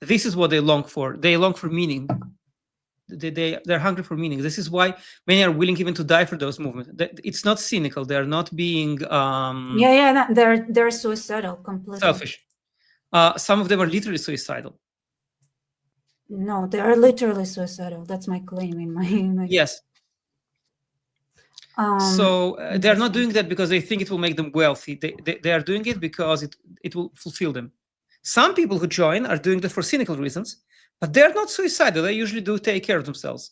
This is what they long for. They long for meaning. they're hungry for meaning. This is why many are willing even to die for those movements. It's not cynical. They're not being yeah. They're suicidal completely. selfish. Some of them are literally suicidal. No, they are literally suicidal. That's my claim in my Yes. So they're not doing that because they think it will make them wealthy. They are doing it because it will fulfill them. Some people who join are doing that for cynical reasons, but they're not suicidal. They usually do take care of themselves.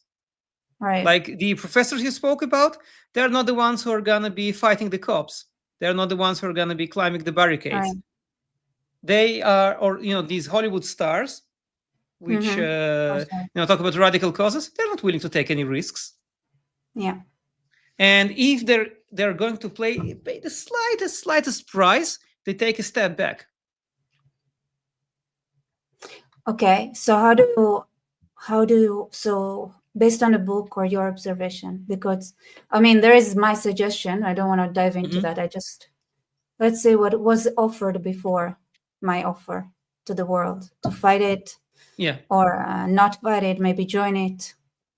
Right. Like the professors you spoke about, they're not the ones who are going to be fighting the cops. They're not the ones who are going to be climbing the barricades. Right. They are, or these Hollywood stars, which talk about radical causes. They're not willing to take any risks. Yeah. And if they're going to pay the slightest price, they take a step back. Okay, so how do you so based on the book or your observation, because I mean there is my suggestion, I don't want to dive into that, I just let's say what was offered before my offer to the world, to fight it, or not fight it, maybe join it,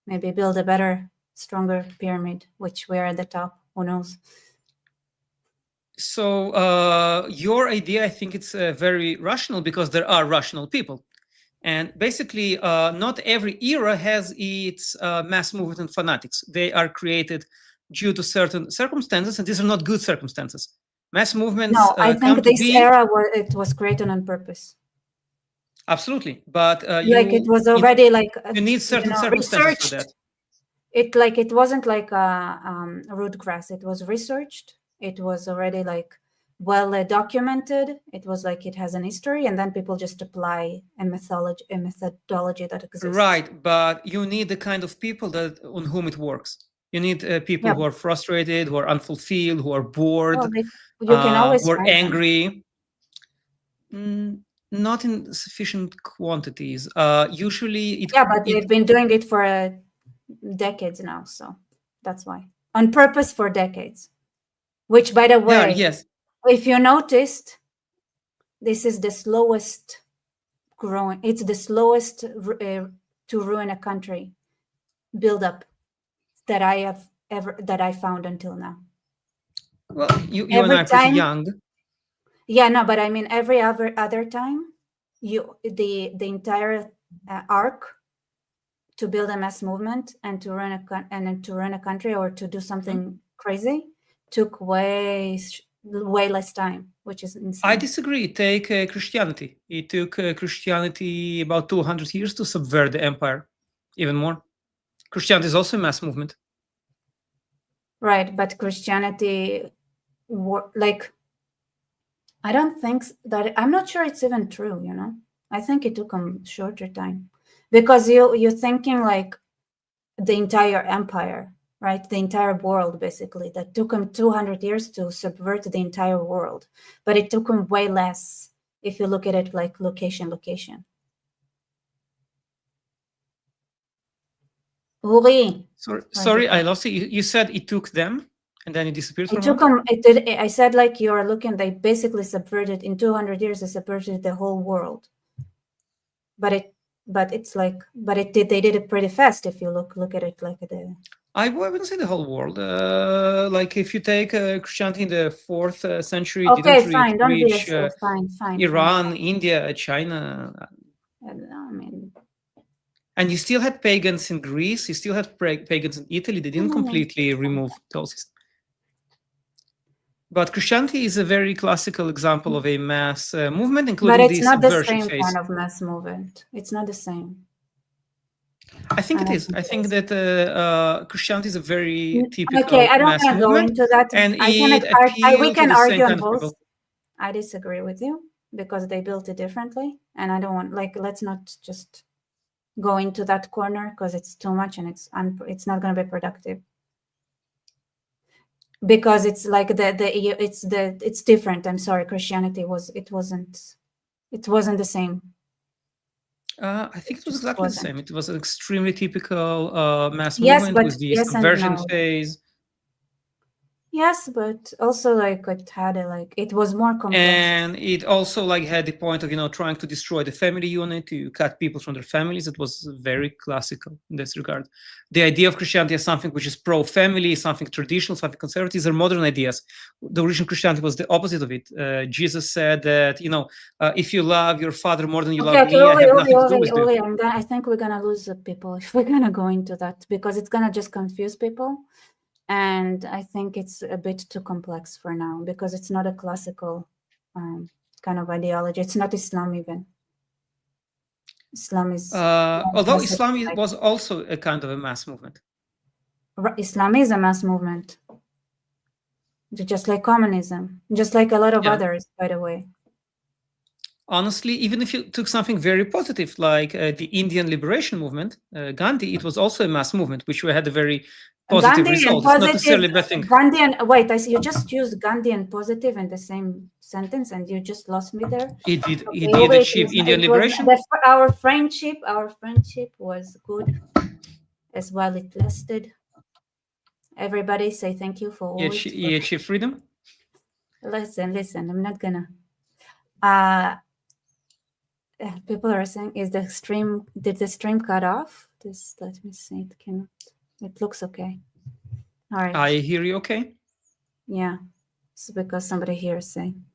maybe build a better, stronger pyramid, which we're at the top, who knows. So your idea, I think it's very rational, because there are rational people. And basically, not every era has its mass movement and fanatics. They are created due to certain circumstances, and these are not good circumstances. Mass movements I think this era it was created on purpose. Absolutely, but it was already you need certain circumstances for that. It wasn't like root grass. It was researched. It was already well documented. It was it has an history, and then people just apply a methodology that exists. Right, but you need the kind of people on whom it works. You need people who are frustrated, who are unfulfilled, who are bored, you can always who are angry. Not in sufficient quantities. Usually, but they've been doing it for decades now, so that's why, on purpose, for decades. Which, by the way, if you noticed, this is the slowest growing. It's the slowest to ruin a country build up that I found until now. Well, you and I are pretty young. Yeah, no, but I mean every other time, the entire arc to build a mass movement and to run a country or to do something crazy took way less time, which is insane. I disagree. Take Christianity. It took Christianity about 200 years to subvert the empire, even more. Christianity is also a mass movement. Right, but Christianity, I don't think that, I'm not sure it's even true, I think it took them shorter time, because you're thinking the entire empire, right? The entire world, basically, that took them 200 years to subvert the entire world, but it took them way less if you look at it like location. Uri. Sorry, I lost you. You said it took them, and then it disappeared for a moment? Them. It did. I said you're looking. They basically subverted in 200 years. They subverted the whole world. But it's they did it pretty fast if you look at it I wouldn't say the whole world. If you take Christianity in the 4th century, okay, fine. Don't be fine. Iran, India, China. I mean. And you still had pagans in Greece. You still had pagans in Italy. They didn't completely remove those. But Christianity is a very classical example of a mass movement, including the subversion phase. But it's not the same kind of mass movement. It's not the same. I think it is. I think that Christianity is a very typical Okay, I don't mass want to go into that. And we can argue on both. I disagree with you because they built it differently, and I don't want let's not just go into that corner because it's too much and it's not going to be productive. Because it's it's different. I'm sorry, Christianity wasn't the same. I think it was exactly the same. It was an extremely typical mass movement with the subversion phase. Yes, but also like it had it was more complex. And it also like had the point of trying to destroy the family unit, to cut people from their families. It was very classical in this regard. The idea of Christianity as something which is pro-family, something traditional, something conservative, these are modern ideas. The original Christianity was the opposite of it. Jesus said that if you love your father more than you Okay, love okay, me, I Uri, have Uri, nothing to do Uri, with you. Uri. I think we're gonna lose the people if we're gonna go into that because it's gonna just confuse people, and I think it's a bit too complex for now because it's not a classical kind of ideology. It's not Islam even. Islam is Although Islam was also a kind of a mass movement. Islam is a mass movement, just like communism, just like a lot of Yeah. others, by the way. Honestly, even if you took something very positive like the Indian liberation movement, Gandhi, it was also a mass movement, which had a very positive Gandhi and result. It's not positive, necessarily a bad thing. Gandhi and wait, I see you just used Gandhi and positive in the same sentence, and you just lost me there. He Okay, did Uri, achieve Indian it was liberation. our friendship was good as well. It lasted. Everybody say thank you for all it. He achieved freedom. Listen. I'm not gonna. Uh people are saying, did the stream cut off? This, let me see. It cannot. It looks okay. All right. I hear you. Okay. Yeah. It's because somebody here is saying.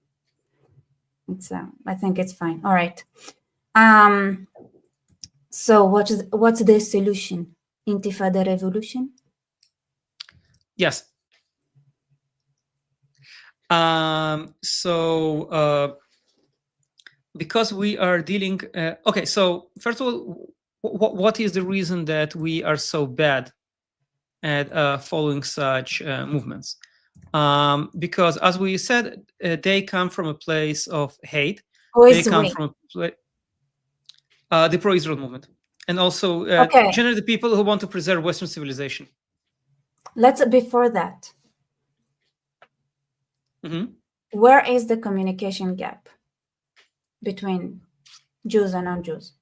It's I think it's fine. All right. So what's the solution? Intifada revolution? Yes. Because we are dealing. Okay. So first of all, what is the reason that we are so bad at following such movements? Because, as we said, they come from a place of hate. Who They is come we? from the pro-Israel movement, and also Okay. generally the people who want to preserve Western civilization. Let's before that. Mm-hmm. Where is the communication gap between Jews and non-Jews?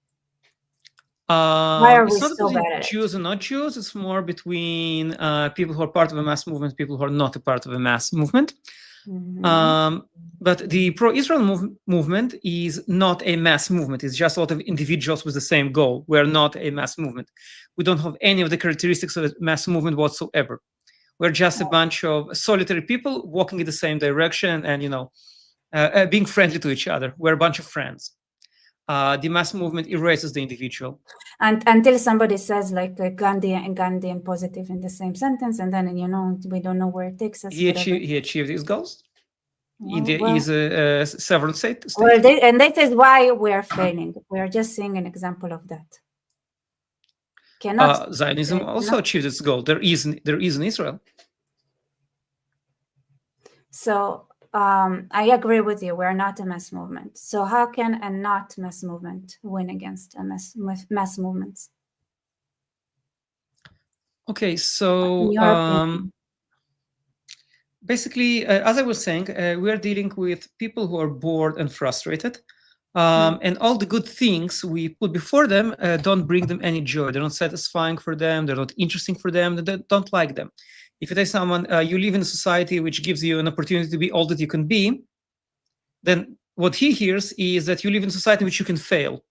Why are we It's not so between bad at it? Jews and not Jews. It's more between people who are part of a mass movement, people who are not a part of a mass movement. Mm-hmm. But the pro-Israel movement is not a mass movement. It's just a lot of individuals with the same goal. We're not a mass movement. We don't have any of the characteristics of a mass movement whatsoever. We're just a bunch of solitary people walking in the same direction and being friendly to each other. We're a bunch of friends. The mass movement erases the individual. And until somebody says like Gandhi and positive in the same sentence, and then we don't know where it takes us. He achieved his goals. India is a sovereign state. Well, that is why we are failing. We are just seeing an example of that. Zionism also achieved its goal. There is in Israel. So I agree with you. We're not a mass movement. So how can a not mass movement win against a mass movements? Okay, so basically, as I was saying, we are dealing with people who are bored and frustrated. And all the good things we put before them don't bring them any joy. They're not satisfying for them. They're not interesting for them. They don't like them. If you tell someone you live in a society which gives you an opportunity to be all that you can be, then what he hears is that you live in a society in which you can fail.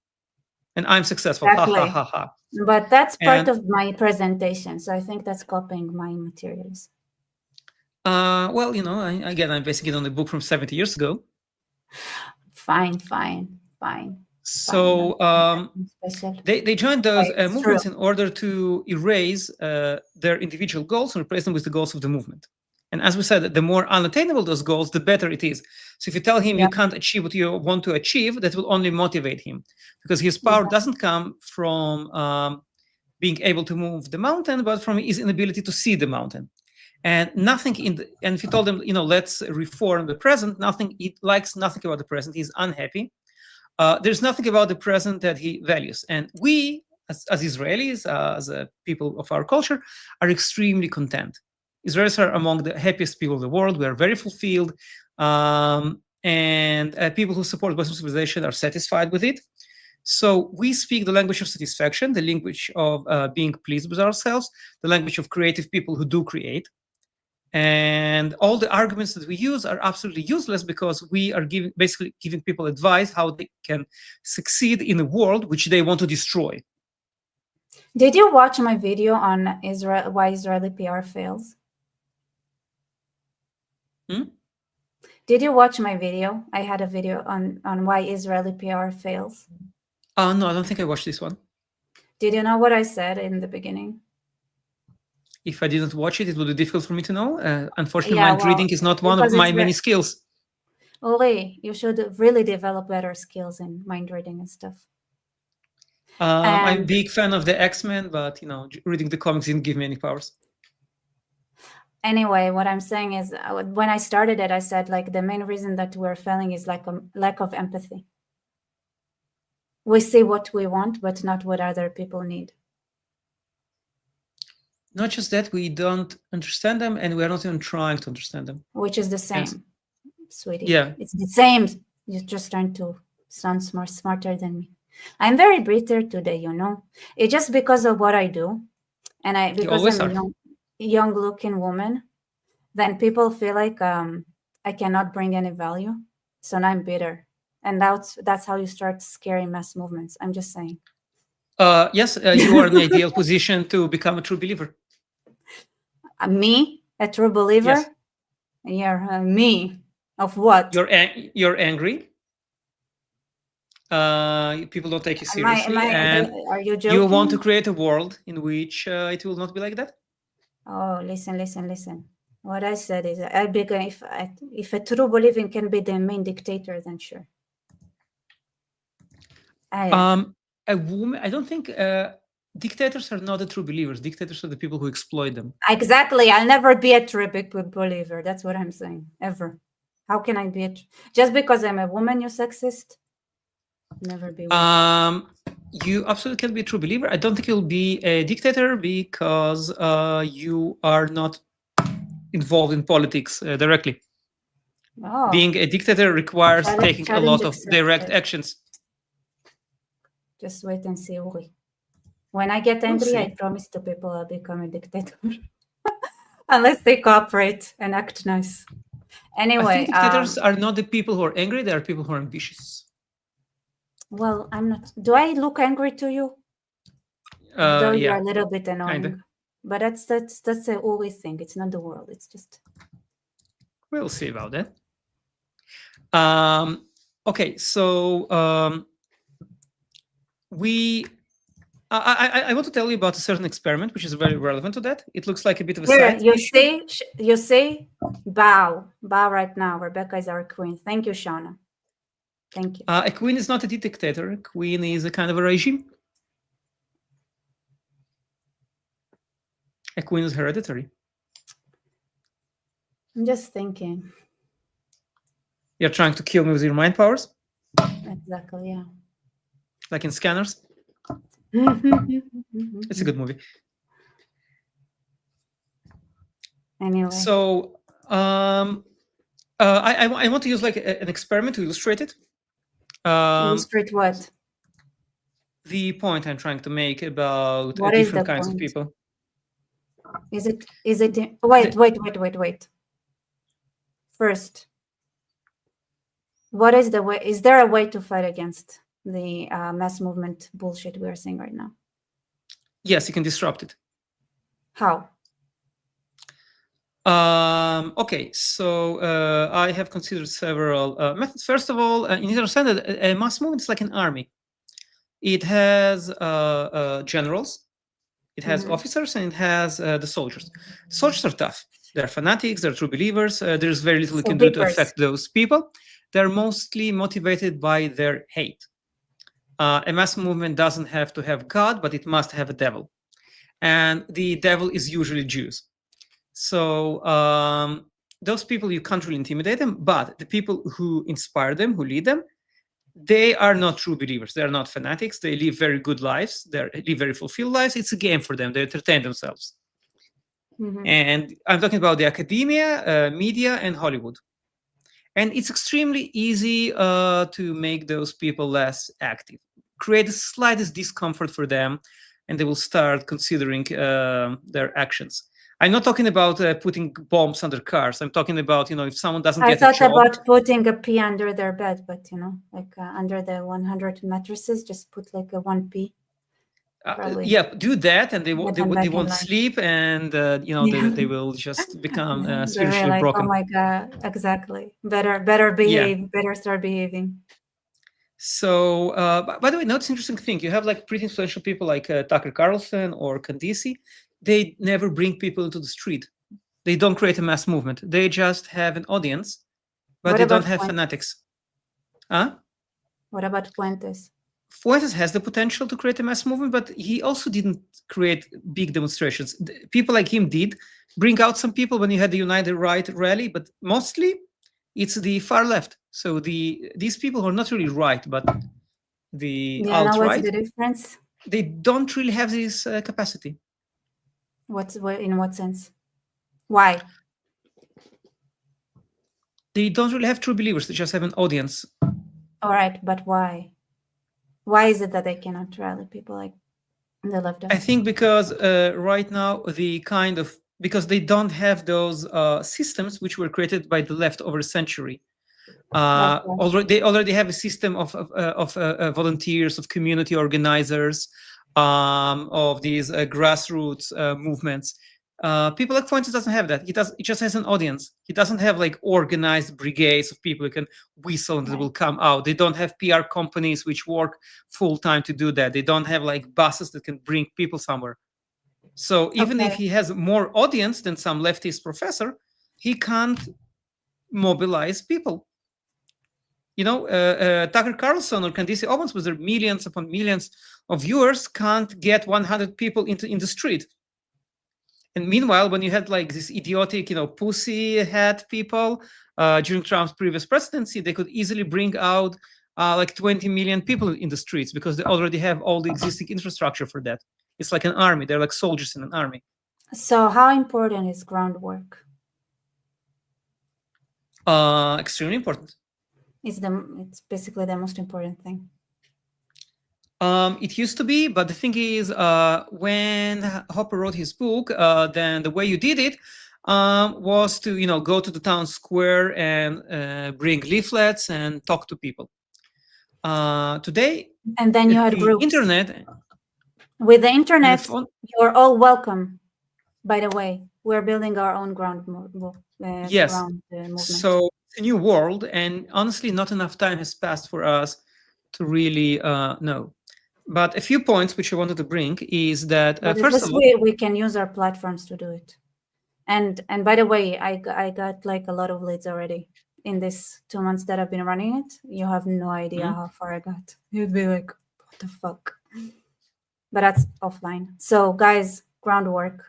And I'm successful. Exactly. Ha, ha, ha, ha. But that's part of my presentation. So I think that's copying my materials. Well, I'm basing it on a book from 70 years ago. Fine. So they joined those movements in order to erase their individual goals and replace them with the goals of the movement. And as we said, the more unattainable those goals, the better it is. So if you tell him you can't achieve what you want to achieve, that will only motivate him, because his power doesn't come from being able to move the mountain, but from his inability to see the mountain. And and if you told him, let's reform the present, he likes nothing about the present. He's unhappy. There's nothing about the present that he values. And we, as Israelis, as people of our culture, are extremely content. Israelis are among the happiest people in the world. We are very fulfilled. And people who support Western civilization are satisfied with it. So we speak the language of satisfaction, the language of being pleased with ourselves, the language of creative people who do create. And all the arguments that we use are absolutely useless because we are basically giving people advice how they can succeed in a world which they want to destroy. Did you watch my video on Israel, why Israeli PR fails? Did you watch my video? I had a video on why Israeli PR fails. No, I don't think I watched this one. Did you know what I said in the beginning? If I didn't watch it, it would be difficult for me to know. Unfortunately, mind reading is not one of my many skills. Uri, you should really develop better skills in mind reading and stuff. I'm a big fan of the X-Men, but reading the comics didn't give me any powers. Anyway, what I'm saying is, when I started it, I said like the main reason that we're failing is like a lack of empathy. We see what we want, but not what other people need. Not just that, we don't understand them, and we're not even trying to understand them. Which is the same, yes. Sweetie. Yeah. It's the same. You're just trying to sound smarter than me. I'm very bitter today, It's just because of what I do. And because I'm a young-looking woman, then people feel like I cannot bring any value. So now I'm bitter. And that's how you start scaring mass movements. I'm just saying. Yes, you are in the ideal position to become a true believer. Me, a true believer? Yes. You're me. Of what? You're angry. People don't take you seriously. Are you joking? You want to create a world in which it will not be like that? Oh, listen. What I said is, if a true believer can be the main dictator, then sure. A woman, I don't think dictators are not the true believers. Dictators are the people who exploit them. Exactly. I'll never be a true believer. That's what I'm saying. Ever. How can I be just because I'm a woman, you sexist? Never be one. You absolutely can be a true believer. I don't think you'll be a dictator because you are not involved in politics directly. Oh. Being a dictator requires taking a lot of direct actions. Just wait and see, Uri. When I get angry, I promise to people I'll become a dictator. Unless they cooperate and act nice. Anyway. I think dictators are not the people who are angry, they are people who are ambitious. Well, I'm not. Do I look angry to you? Though you're a little bit annoying. Kinda. But that's the Uri thing. It's not the world. It's just. We'll see about that. Okay, so I want to tell you about a certain experiment which is very relevant to that. It looks like a bit of a side issue. You see, bow right now. Rebecca is our queen. Thank you, Shauna. Thank you. A queen is not a dictator. A queen is a kind of a regime. A queen is hereditary. I'm just thinking. You're trying to kill me with your mind powers? Exactly, yeah. Like in Scanners? It's a good movie. Anyway. So I want to use like an experiment to illustrate it. Illustrate what? The point I'm trying to make about what different kinds of people. Is it? Wait. First, what is the way? Is there a way to fight against the mass movement bullshit we are seeing right now? Yes, you can disrupt it. How? Okay, so I have considered several methods. First of all, you need to understand that a mass movement is like an army. It has generals, it has officers, and it has the soldiers. Soldiers are tough. They're fanatics, they're true believers. There's very little you can do to affect those people. They're mostly motivated by their hate. A mass movement doesn't have to have God, but it must have a devil. And the devil is usually Jews. So those people, you can't really intimidate them, but the people who inspire them, who lead them, they are not true believers. They are not fanatics. They live very good lives. They live very fulfilled lives. It's a game for them. They entertain themselves. And I'm talking about the academia, media, and Hollywood. And it's extremely easy to make those people less active. Create the slightest discomfort for them, and they will start considering their actions. I'm not talking about putting bombs under cars. I'm talking about, if someone doesn't I get a thought job. about putting a pea under their bed, but like under the 100 mattresses, just put like a 1p. Probably. Yeah, do that, and they Get them back in won't line. sleep, and Yeah. they will just become They're spiritually like, oh broken. my God, exactly. Better Yeah. behave, better start behaving. So, by the way, notice interesting thing. You have like pretty influential people like Tucker Carlson or Candice. They never bring people into the street. They don't create a mass movement. They just have an audience, but What they don't about have Fuentes? fanatics. Huh? What about Fuentes? Fuentes has the potential to create a mass movement, but he also didn't create big demonstrations. People like him did bring out some people when you had the United Right rally, but mostly it's the far left. So these people who are not really right, but the Do you know what's alt-right, the difference? they don't really have this capacity. In what sense? Why? They don't really have true believers. They just have an audience. All right, but why? Why is it that they cannot rally people like the left? I think because right now because they don't have those systems which were created by the left over a century. They already have a system of volunteers, of community organizers, of these grassroots movements. People like Fuentes doesn't have that. He just has an audience. He doesn't have like organized brigades of people who can whistle and they will come out. They don't have PR companies which work full time to do that. They don't have like buses that can bring people somewhere. So even if he has more audience than some leftist professor, he can't mobilize people. Tucker Carlson or Candice Owens, with their millions upon millions of viewers, can't get 100 people in the street. And meanwhile, when you had like this idiotic, pussy hat people during Trump's previous presidency, they could easily bring out like 20 million people in the streets because they already have all the existing infrastructure for that. It's like an army. They're like soldiers in an army. So how important is groundwork? Extremely important. It's basically the most important thing. It used to be, but the thing is, when Hopper wrote his book, then the way you did it was to go to the town square and bring leaflets and talk to people. Today, and then you had groups. Internet. With the internet, you're all welcome. By the way, we're building our own ground movement. Yes. So it's a new world, and honestly, not enough time has passed for us to really know. But a few points which I wanted to bring is that first of all, we can use our platforms to do it. And by the way, I got like a lot of leads already in this 2 months that I've been running it. You have no idea how far I got. You'd be like, what the fuck? But that's offline. So guys, groundwork.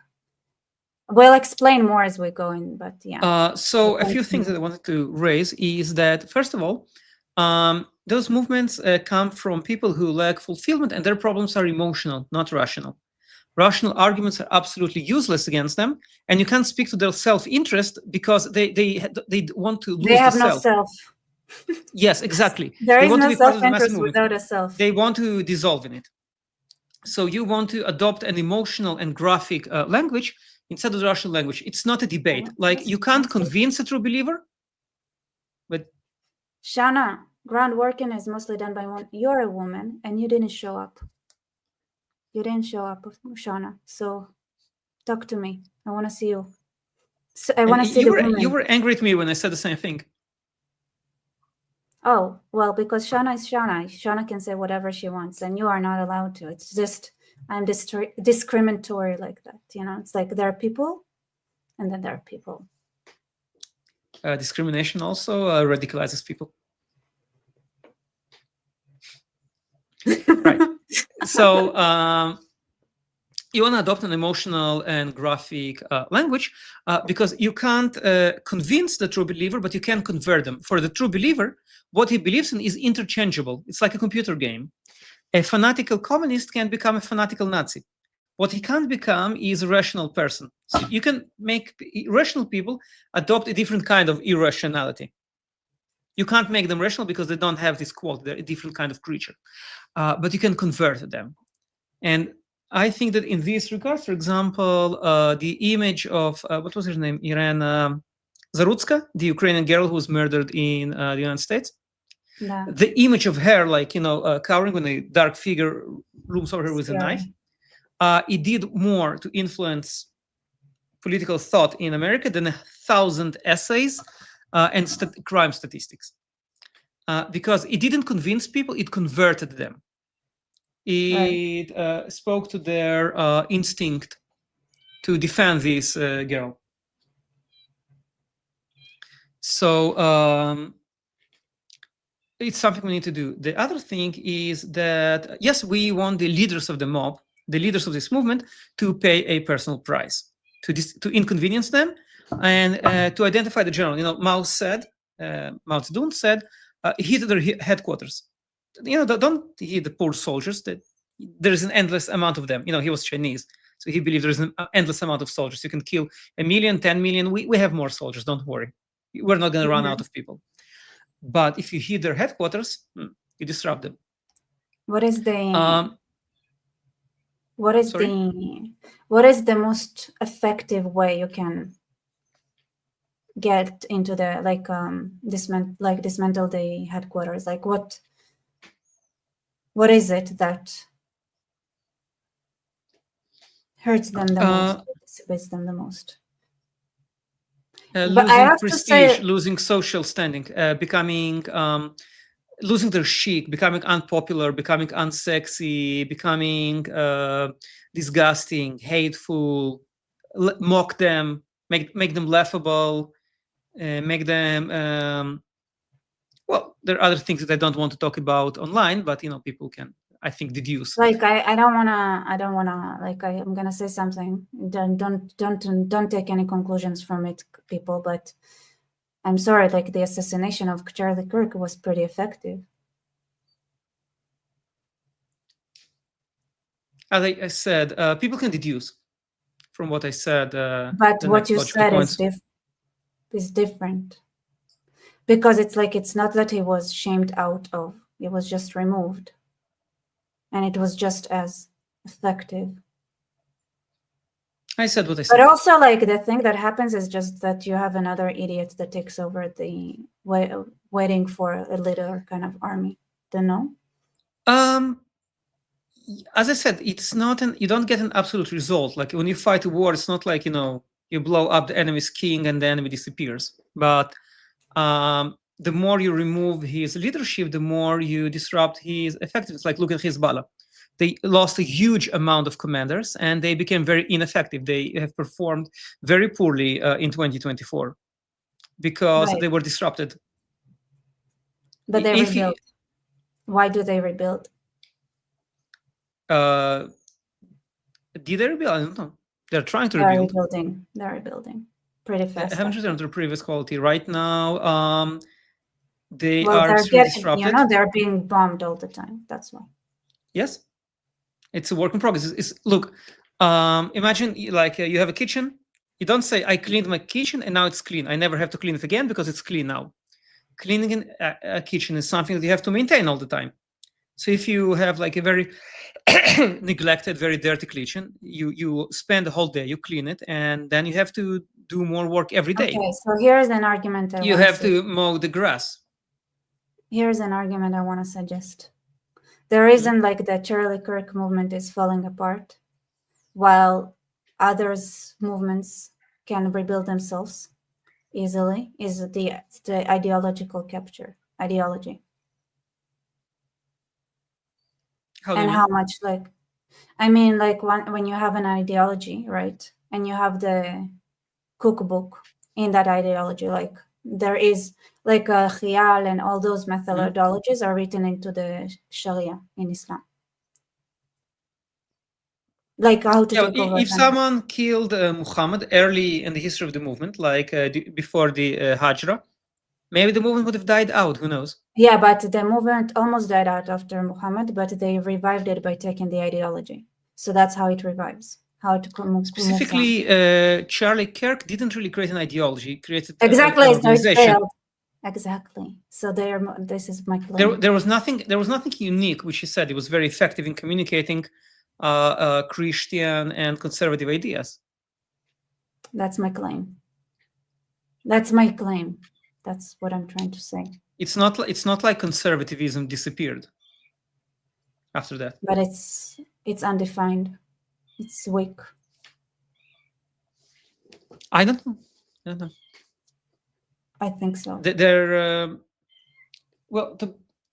We'll explain more as we go in, but yeah. So a few things that I wanted to raise is that, first of all, those movements come from people who lack fulfillment, and their problems are emotional, not rational. Rational arguments are absolutely useless against them, and you can't speak to their self-interest because they want to lose they have the no self. self. Yes, exactly. There they is want no to be part of the mass self-interest movement. without a self. They want to dissolve in it. So you want to adopt an emotional and graphic language instead of the rational language. It's not a debate. Like, you can't convince a true believer, but Shana, groundworking is mostly done by one. You're a woman and you didn't show up. You didn't show up, Shana. So talk to me. I want to see you. So I want to see the woman. You were angry at me when I said the same thing. Oh, well, because Shana is Shana. Shana can say whatever she wants, and you are not allowed to. It's just I'm discriminatory like that. It's like there are people, and then there are people. Discrimination also radicalizes people. Right. So you want to adopt an emotional and graphic language because you can't convince the true believer, but you can convert them. For the true believer, what he believes in is interchangeable. It's like a computer game. A fanatical communist can become a fanatical Nazi. What he can't become is a rational person. So you can make irrational people adopt a different kind of irrationality. You can't make them rational because they don't have this quality. They're a different kind of creature. But you can convert them. And I think that in this regard, for example, the image of what was her name, Irena Zarutska, the Ukrainian girl who was murdered in the United States. Yeah. The image of her, like, cowering when a dark figure looms over her with a knife, it did more to influence political thought in America than 1,000 essays and crime statistics. Because it didn't convince people, it converted them. It spoke to their instinct to defend this girl. So it's something we need to do. The other thing is that, yes, we want the leaders of the mob, the leaders of this movement, to pay a personal price, to inconvenience them, and to identify the general. Mao Zedong said, hit their headquarters. Don't hit the poor soldiers. That there is an endless amount of them. He was Chinese, so he believed there's an endless amount of soldiers. You can kill 1 million, 10 million. We have more soldiers. Don't worry. We're not going to run out of people. But if you hit their headquarters, you disrupt them. What is the most effective way you can get into the dismantle the headquarters? Like what is it that hurts them the most, dissipates them the most? Losing prestige, losing social standing, becoming losing their chic, becoming unpopular, becoming unsexy, becoming disgusting, hateful, mock them, make them laughable, make them well, there are other things that I don't want to talk about online, but people can, I think, deduce. Like I don't wanna like I'm gonna say something. Don't take any conclusions from it, people. But I'm sorry, like the assassination of Charlie Kirk was pretty effective. As I said, people can deduce from what I said. But what you said is different, because it's not that he was shamed out of; it was just removed. And it was just as effective. I said what I said. But also, like, the thing that happens is just that you have another idiot that takes over the waiting for a leader kind of army. Don't know. As I said, it's not you don't get an absolute result. Like when you fight a war, it's not like you blow up the enemy's king and the enemy disappears. But the more you remove his leadership, the more you disrupt his effectiveness. Like look at Hezbollah. They lost a huge amount of commanders and they became very ineffective. They have performed very poorly in 2024 because they were disrupted. But they rebuilt. Why do they rebuild? Did they rebuild? I don't know. They're trying to rebuild. They're rebuilding pretty fast. They haven't returned to their previous quality. Right now, they are disrupted. They're being bombed all the time. That's why. Yes. It's a work in progress. Look, imagine like you have a kitchen. You don't say, I cleaned my kitchen and now it's clean. I never have to clean it again because it's clean now. Cleaning a kitchen is something that you have to maintain all the time. So if you have like a very neglected, very dirty kitchen, you spend the whole day, you clean it, and then you have to do more work every day. Okay, so here's an argument. You have to mow the grass. Here's an argument I want to suggest. The reason like the Charlie Kirk movement is falling apart, while others movements can rebuild themselves easily, is the ideological capture ideology. How much like, I mean, like when you have an ideology, right, and you have the cookbook in that ideology, like there is like a khiyal and all those methodologies are written into the Sharia in Islam. Like how to take over. If someone killed Muhammad early in the history of the movement, like before the Hijrah, maybe the movement would have died out. Who knows? Yeah, but the movement almost died out after Muhammad, but they revived it by taking the ideology. So that's how it revives. How to specifically, Charlie Kirk didn't really create an ideology; he created exactly an organization. So it failed. Exactly. So this is my claim. There was nothing unique, which he said. He was very effective in communicating Christian and conservative ideas. That's my claim. That's my claim. That's what I'm trying to say. It's not like conservatism disappeared after that. But it's undefined. It's weak. I don't know. I think so. They're well.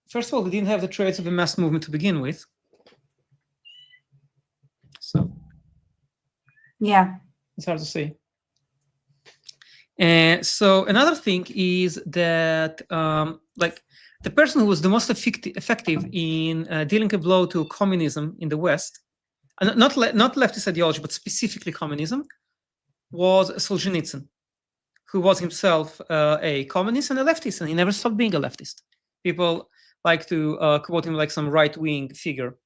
First of all, they didn't have the traits of a mass movement to begin with. So yeah, it's hard to say. And so another thing is that like the person who was the most effective in dealing a blow to communism in the West, not leftist ideology, but specifically communism, was Solzhenitsyn, who was himself a communist and a leftist, and he never stopped being a leftist. People like to quote him like some right-wing figure.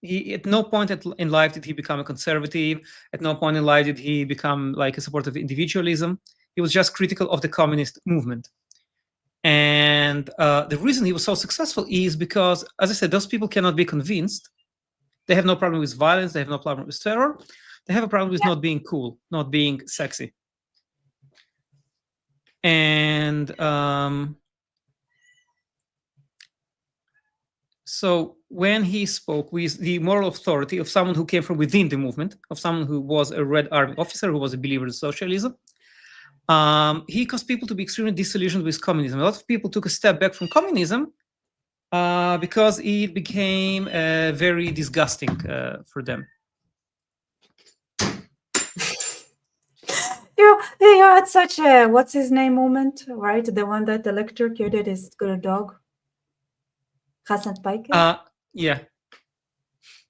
He, at no point in life did he become a conservative. At no point in life did he become like a supporter of individualism. He was just critical of the communist movement. And the reason he was so successful is because, as I said, those people cannot be convinced. They have no problem with violence. They have no problem with terror. They have a problem with not being cool, not being sexy. And so when he spoke with the moral authority of someone who came from within the movement, of someone who was a Red Army officer, who was a believer in socialism, he caused people to be extremely disillusioned with communism. A lot of people took a step back from communism because it became very disgusting for them. You had such a what's his name moment, right? The one that electrocuted his good dog, Hassan Paike. Yeah.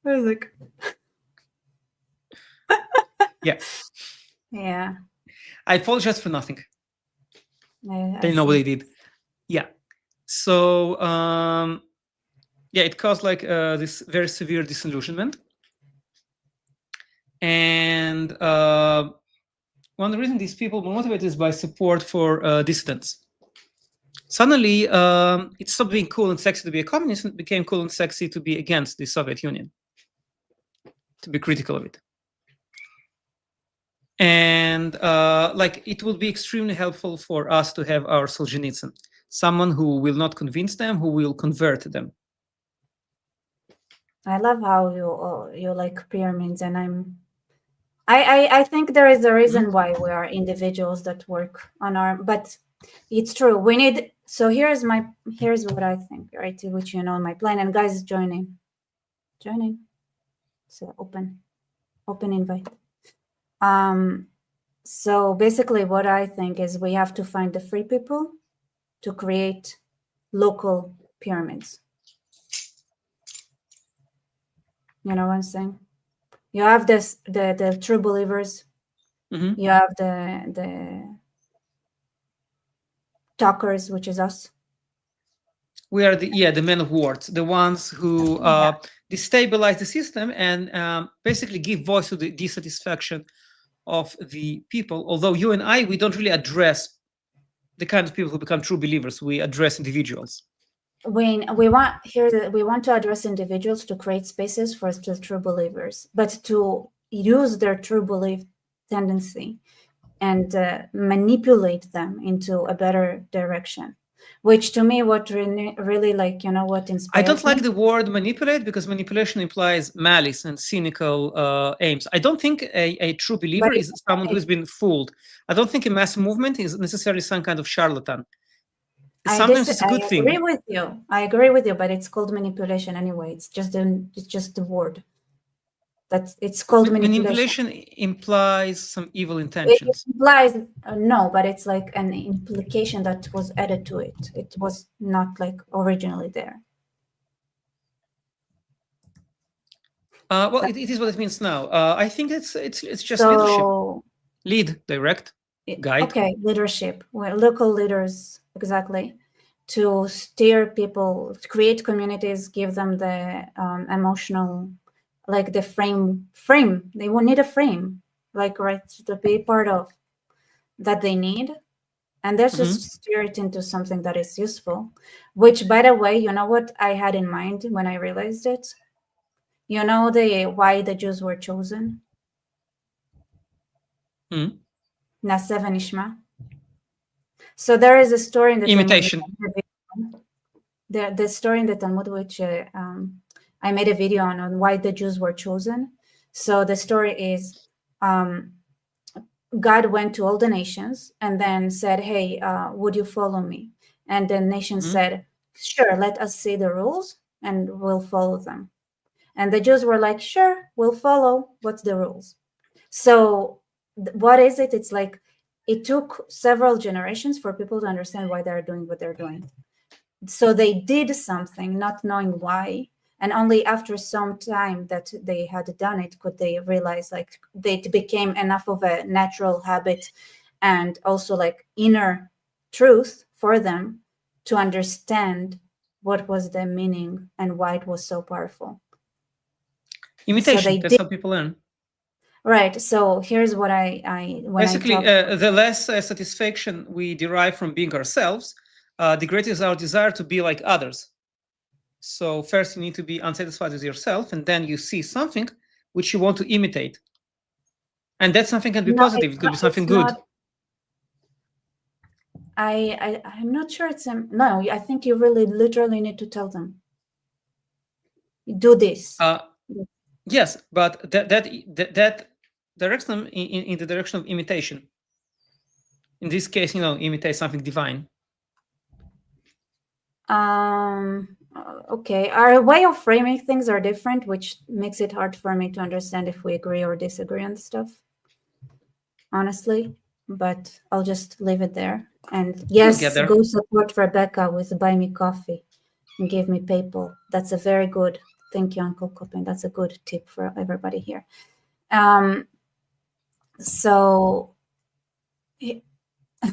I was like, yeah. Yeah. I apologize for nothing. I They know what they did. Yeah. So yeah, it caused like this very severe disillusionment. And one of the reasons these people were motivated is by support for dissidents. Suddenly, it stopped being cool and sexy to be a communist, and it became cool and sexy to be against the Soviet Union, to be critical of it. And like it would be extremely helpful for us to have our Solzhenitsyn, someone who will not convince them, who will convert them. I love how you like pyramids, and I think there is a reason why we are individuals that work on our, but it's true. We need, so here's what I think, right? Which you know my plan, and guys joining. So open invite. So basically what I think is we have to find the free people to create local pyramids. You know what I'm saying? You have the true believers. You have the talkers, which is us. We are the men of words, the ones who destabilize the system and basically give voice to the dissatisfaction of the people. Although you and I, we don't really address the kind of people who become true believers. We address individuals. When we want to address individuals to create spaces for the true believers, but to use their true belief tendency and manipulate them into a better direction. Which to me, what really like, you know, what inspires I don't like me? the word manipulate, because manipulation implies malice and cynical aims. I don't think a true believer is someone who's been fooled. I don't think a mass movement is necessarily some kind of charlatan. Sometimes it's a good thing. I agree with you, but it's called manipulation anyway. It's just the word. That it's called manipulation. Manipulation implies some evil intentions. It implies no, but it's like an implication that was added to it. It was not like originally there. Well, it is what it means now. I think it's just leadership. Lead, direct, guide. Okay, leadership. Well, local leaders, exactly, to steer people, to create communities, give them the emotional, like the frame. They will need a frame, like, right, to be part of that they need. And let's just steer it into something that is useful. Which, by the way, you know what I had in mind when I realized it? You know why the Jews were chosen? Hmm? Naseh Nishma. So there is a story in the Talmud. Imitation. The story in the Talmud, which I made a video on why the Jews were chosen. So the story is God went to all the nations and then said, "Hey, would you follow me?" And the nation said, "Sure, let us see the rules and we'll follow them." And the Jews were like, "Sure, we'll follow. What's the rules?" So what is it? It's like it took several generations for people to understand why they're doing what they're doing. So they did something not knowing why, and only after some time that they had done it could they realize like it became enough of a natural habit and also like inner truth for them to understand what was the meaning and why it was so powerful. So Imitation. they That's did. how people learn. Right. So here's what I when I Basically, talk. the less satisfaction we derive from being ourselves, the greater is our desire to be like others. So first you need to be unsatisfied with yourself, and then you see something which you want to imitate. And that something can be No, positive. It could be something it's good. not. I'm not sure it's no. I think you really literally need to tell them do this. Yes, but that directs them in the direction of imitation. In this case, imitate something divine. Okay. Our way of framing things are different, which makes it hard for me to understand if we agree or disagree on stuff. Honestly, but I'll just leave it there. And yes, there. go support Rebecca with Buy Me Coffee and give me PayPal. That's a very good. Thank you, Uncle Copen. That's a good tip for everybody here. So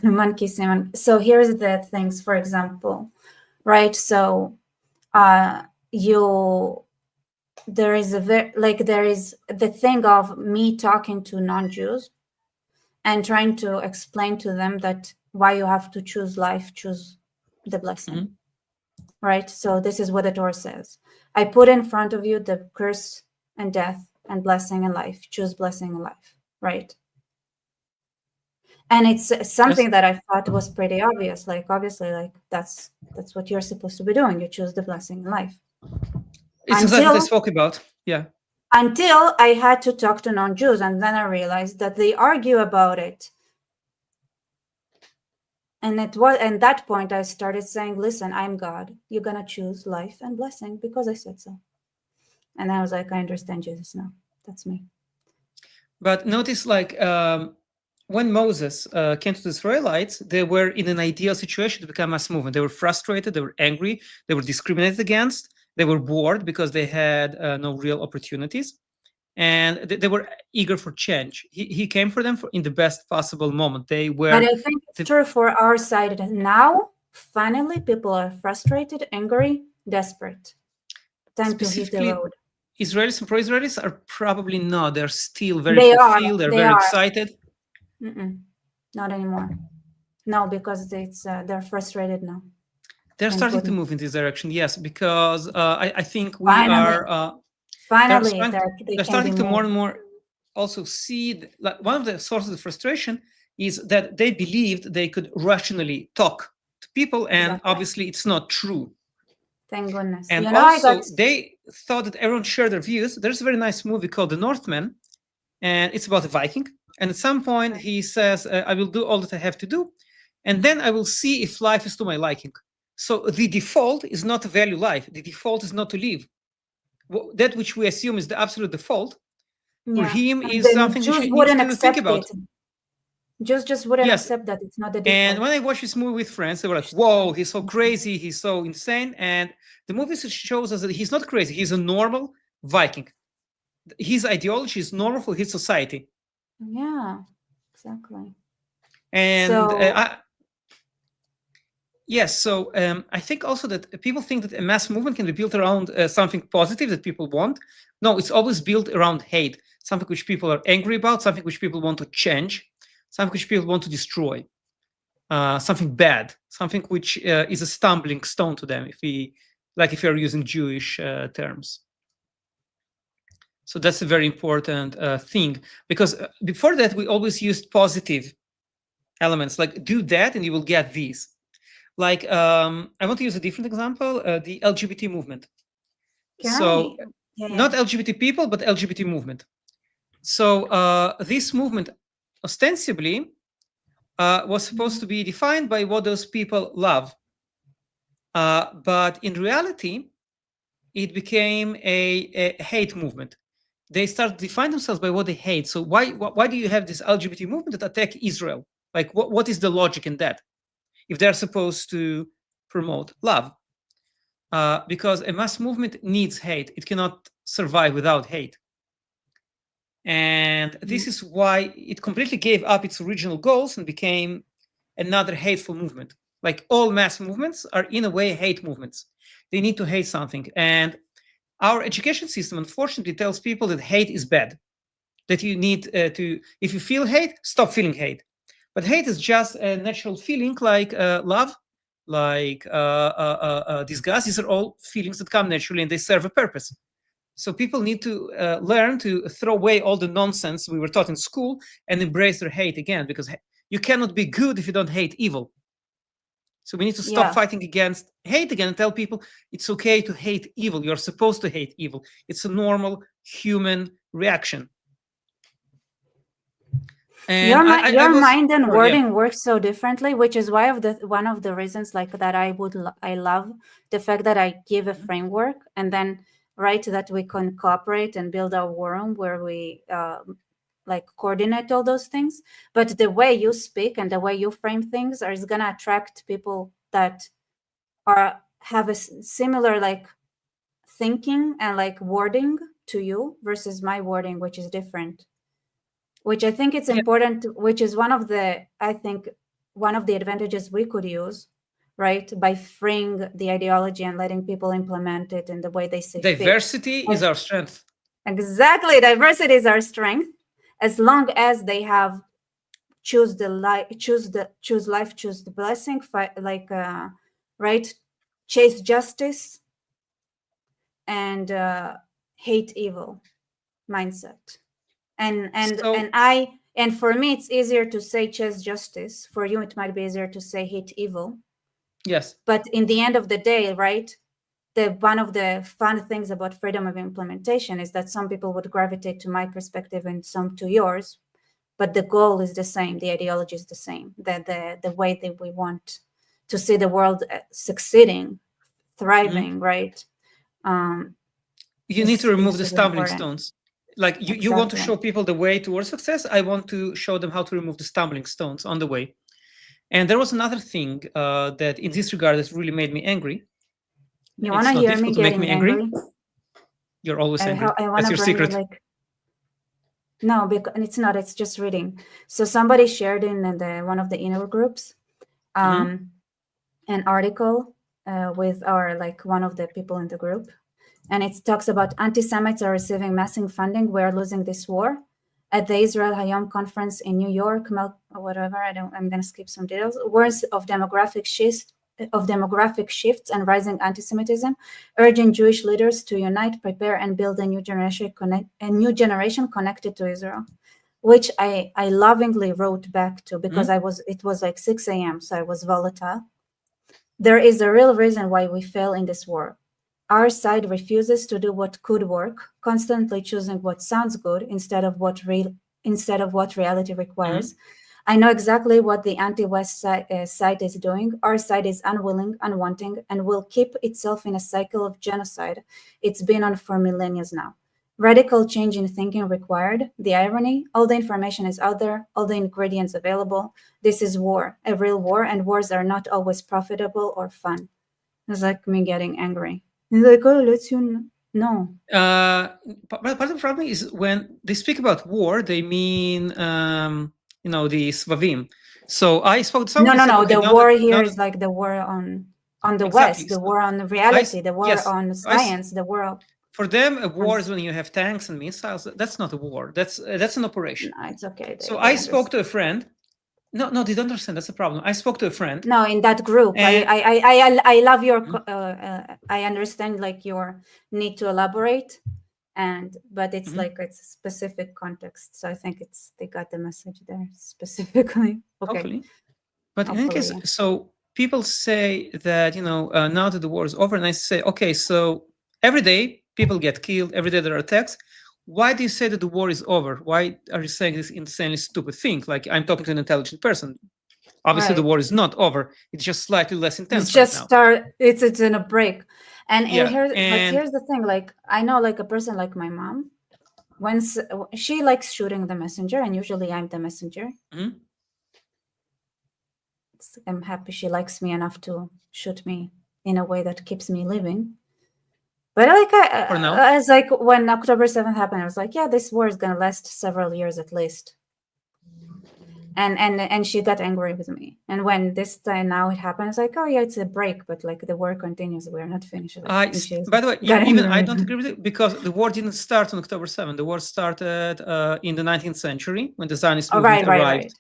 monkey Simon. So here's the things, for example, right? So you there is there is the thing of me talking to non-Jews and trying to explain to them that why you have to choose life, choose the blessing, right? So this is what the Torah says. I put in front of you the curse and death and blessing and life. Choose blessing and life, right? And it's something that I thought was pretty obvious. Like obviously, like that's what you're supposed to be doing. You choose the blessing in life. It's exactly what I spoke about. Yeah. Until I had to talk to non-Jews, and then I realized that they argue about it. And at that point I started saying, listen, I'm God. You're gonna choose life and blessing because I said so. And I was like, I understand Jesus now. That's me. But notice, like, when Moses came to the Israelites, they were in an ideal situation to become mass movement. They were frustrated, they were angry, they were discriminated against, they were bored because they had no real opportunities, and they were eager for change. He came for them in the best possible moment. They were. But I think it's true for our side now. Finally, people are frustrated, angry, desperate. Time to hit the road. Israelis and pro-Israelis are probably not. They're still very fulfilled. They're very excited. Not anymore. No, because they're frustrated now. They're starting to move in this direction, yes, because I think we are. Finally, they're starting to more and more also see like one of the sources of frustration is that they believed they could rationally talk to people, and obviously it's not true. Thank goodness. And also, they thought that everyone shared their views. There's a very nice movie called The Northman, and it's about a Viking. And at some point, he says, I will do all that I have to do, and then I will see if life is to my liking. So the default is not to value life. The default is not to live. That which we assume is the absolute default, for him is something which he needs to think about. Just wouldn't accept that it's not the default. And when I watched this movie with friends, they were like, whoa, he's so crazy, he's so insane. And the movie shows us that he's not crazy, he's a normal Viking. His ideology is normal for his society. Yeah, exactly. And so I think also that people think that a mass movement can be built around something positive that people want. No, it's always built around hate, something which people are angry about, something which people want to change, something which people want to destroy, something bad, something which is a stumbling stone to them, if you're using Jewish terms. So that's a very important thing, because before that we always used positive elements, like do that and you will get these. Like I want to use a different example, the LGBT movement. Can So I? Yeah, not yeah. LGBT people, but LGBT movement. So this movement ostensibly was supposed to be defined by what those people love. But in reality, it became a hate movement. They start to define themselves by what they hate. So why do you have this LGBT movement that attack Israel? Like what is the logic in that? If they're supposed to promote love, because a mass movement needs hate. It cannot survive without hate. And this is why it completely gave up its original goals and became another hateful movement. Like all mass movements are in a way hate movements. They need to hate something. And our education system, unfortunately, tells people that hate is bad, that you need to, if you feel hate, stop feeling hate. But hate is just a natural feeling, like love, like disgust. These are all feelings that come naturally and they serve a purpose. So people need to learn to throw away all the nonsense we were taught in school and embrace their hate again, because you cannot be good if you don't hate evil. So we need to stop Yeah. fighting against hate again and tell people it's okay to hate evil. You're supposed to hate evil. It's a normal human reaction. And I Your was, mind and sorry, yeah. wording works so differently, which is why one of the reasons like that I love the fact that I give a framework and then right that we can cooperate and build our room where we like coordinate all those things. But the way you speak and the way you frame things is gonna attract people that are have a similar like thinking and like wording to you versus my wording, which is different, which I think it's Yeah, important, which is one of the, I think, one of the advantages we could use, right? By freeing the ideology and letting people implement it in the way they see fit. diversity is And our strength. exactly, diversity is our strength, as long as they have choose the life, choose life, choose the blessing, fight, like right, chase justice and hate evil mindset. So And for me it's easier to say chase justice. For you it might be easier to say hate evil. yes, But in the end of the day, right, the one of the fun things about freedom of implementation is that some people would gravitate to my perspective and some to yours, but the goal is the same, the ideology is the same, the way that we want to see the world succeeding, thriving, right, um, you need to is remove the super stumbling important. stones. Like you want to Exactly. show people the way towards success. I want to show them how to remove the stumbling stones on the way. And there was another thing that in this regard that really made me angry. You want It's to not hear me difficult to make me getting angry. angry? You're always angry. I want That's to your bring you secret. like, no, because it's not. It's just reading. So somebody shared in the one of the inner groups Mm-hmm. an article with our like one of the people in the group, and it talks about anti-Semites are receiving massive funding. We're losing this war. At the Israel Hayom conference in New York, whatever. I'm going to skip some details. Words of demographic shifts and rising anti-Semitism, urging Jewish leaders to unite, prepare, and build a new generation connected to Israel, which I lovingly wrote back to because Mm-hmm. it was like 6 a.m. So I was volatile. There is a real reason why we fail in this war. Our side refuses to do what could work, constantly choosing what sounds good instead of what reality Mm-hmm. requires. I know exactly what the anti-West side is doing. Our side is unwilling, unwanting, and will keep itself in a cycle of genocide it's been on for millennia now. Radical change in thinking required. The irony: all the information is out there, all the ingredients available. This is war, a real war, and wars are not always profitable or fun. It's like me getting angry. He's like, oh, let's you know. Part of the problem is when they speak about war, they mean the Svavim. So I spoke to No, someone. They no, said, no. okay, The now that war here now that is like the war on the exactly. West, the So war on I reality, the war yes, on I science, the war for them a war on. is when you have tanks and missiles. That's not a war. That's an No, operation. it's okay. So They I spoke to a understand. friend. No, no, they don't understand. That's the problem. I spoke to a friend, No, in that group, and I love your. I understand like your need to elaborate, but it's Mhm. like it's a specific context. So I think they got the message there specifically. Okay, Hopefully. But in any hopefully, case, yeah. so people say that, now that the war is over, and I say, okay, so every day people get killed, every day there are attacks. Why do you say that the war is over? Why are you saying this insanely stupid thing? Like, I'm talking to an intelligent person. Obviously, the Right. war is not over. It's just slightly less It's intense right just now. start. It's in a break, and Yeah. but And here's the thing. Like I know, like a person like my mom, once she likes shooting the messenger, and usually I'm the messenger. mhm, I'm happy she likes me enough to shoot me in a way that keeps me living. But like for now, I was like when October 7th happened, I was like, yeah, this war is gonna last several years at least. And she got angry with me. And when this time now it happened, it's like, oh yeah, it's a break, but like the war continues. We're not finished. Like, and she by the way, got even I angry. don't agree with it because the war didn't start on October 7th. The war started in the 19th century when the Zionist Oh, movement right, right, arrived.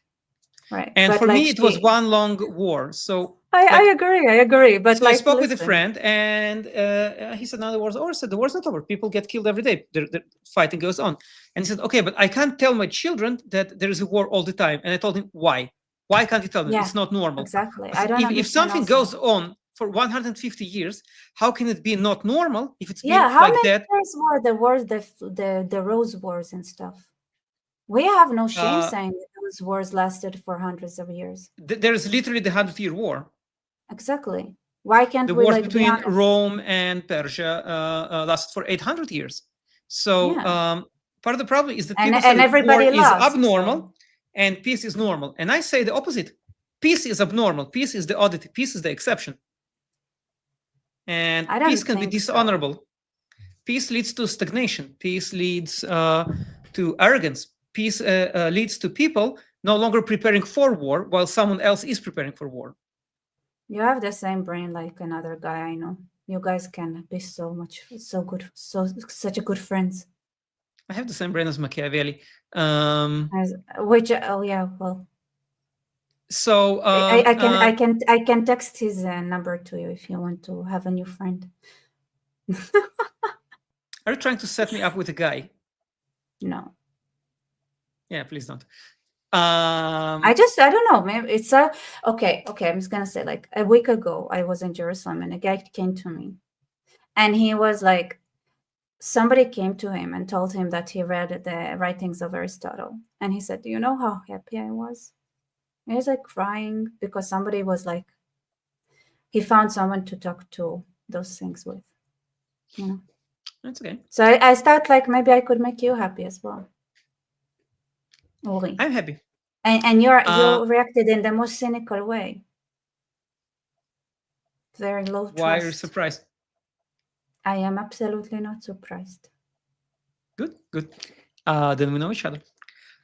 right, right. And But for like me, it was she, one long war. So, I like, agree, I agree. But so I like, spoke with a listen, friend, and he said, "No, the war's over." I said, "The war's not over. People get killed every day. The fighting goes on." And he said, "Okay, but I can't tell my children that there is a war all the time." And I told him, "Why? Why can't you tell them? yeah, It's not normal." exactly. I I said, don't "If understand something also. goes on for 150 years, how can it be not normal if it's Yeah, been how like many that?" years were the wars, the Rose Wars and stuff? We have no shame Uh, saying that those wars lasted for hundreds of years. there's literally the 100-Year War. Exactly. Why can't The we wars like be between honest? Rome and Persia lasted for 800 years. So Yeah, part of the problem is that and people say and that war everybody is lost. So abnormal and peace is normal. And I say the opposite. Peace is abnormal. Peace is the oddity. Peace is the exception. And I peace don't can be think so. dishonorable. Peace leads to stagnation. Peace leads to arrogance. Peace leads to people no longer preparing for war while someone else is preparing for war. You have the same brain like another guy I know. You guys can be so good, such a good friends. I have the same brain as Machiavelli. Um, Which oh yeah, well, so I can text his number to you if you want to have a new friend. are you trying to set me up with a guy? No, Yeah, please don't. I don't know. Maybe it's okay. Okay, I'm just gonna say like a week ago I was in Jerusalem and a guy came to me and he was like somebody came to him and told him that he read the writings of Aristotle and he said, "Do you know how happy I was?" He was like crying because somebody was like he found someone to talk to those things with, you know. That's okay. So I thought like maybe I could make you happy as well, Uri. I'm happy. And Uh, you reacted in the most cynical way, very low why are you trust. surprised? I am absolutely not surprised. Good, good. Then we know each other.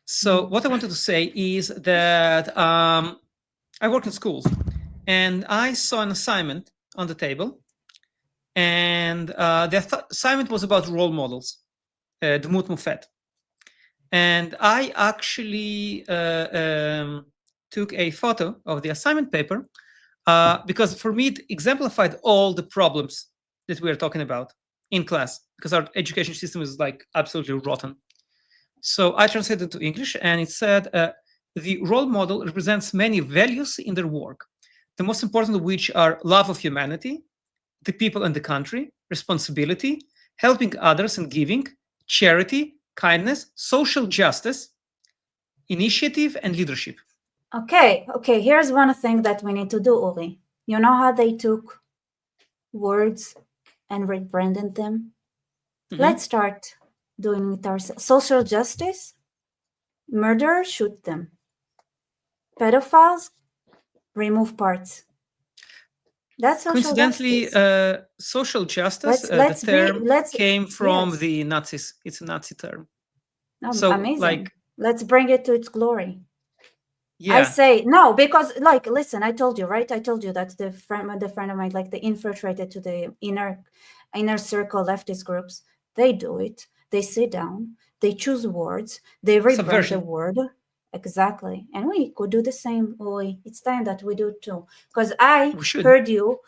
So Mm. what I wanted to say is that I work in schools, and I saw an assignment on the table, and the assignment was about role models, דמות מופת. And I actually took a photo of the assignment paper because for me it exemplified all the problems that we are talking about in class because our education system is like absolutely rotten. So I translated to English and it said the role model represents many values in their work, the most important of which are love of humanity, the people and the country, responsibility, helping others and giving, charity, kindness, social justice, initiative, and leadership. Okay. Here's one thing that we need to do, Uri. You know how they took words and rebranded them? Mhm. Let's start doing it ourselves. Social justice, murder, shoot them. Pedophiles, remove parts. That's social Coincidentally, justice. social justice, the Let's be term let's came from yes. the Nazis. It's a Nazi term. So, Amazing. like, Let's bring it to its glory. I yeah, say no because, like, listen. I told you, right? I told you that the friend of mine, like, the infiltrated to the inner circle leftist groups. They do it. They sit down. They choose words. They rebrand the subversion. word. Exactly. And we could do the same. It's time that we do too. Because I We should. heard you.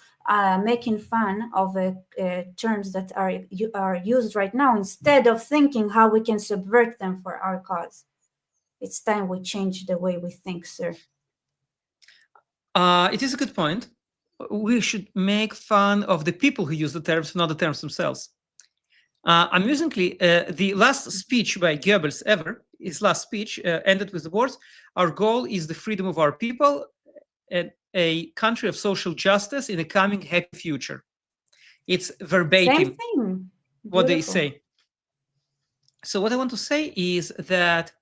making fun of terms that are used right now instead of thinking how we can subvert them for our cause. It's time we change the way we think, sir. It is a good point. We should make fun of the people who use the terms, not the terms themselves. Amusingly, the last speech by Goebbels ever, his last speech ended with the words, "Our goal is the freedom of our people and a country of social justice in a coming happy future." It's verbatim Same thing. what they Beautiful. say. So what I want to say is that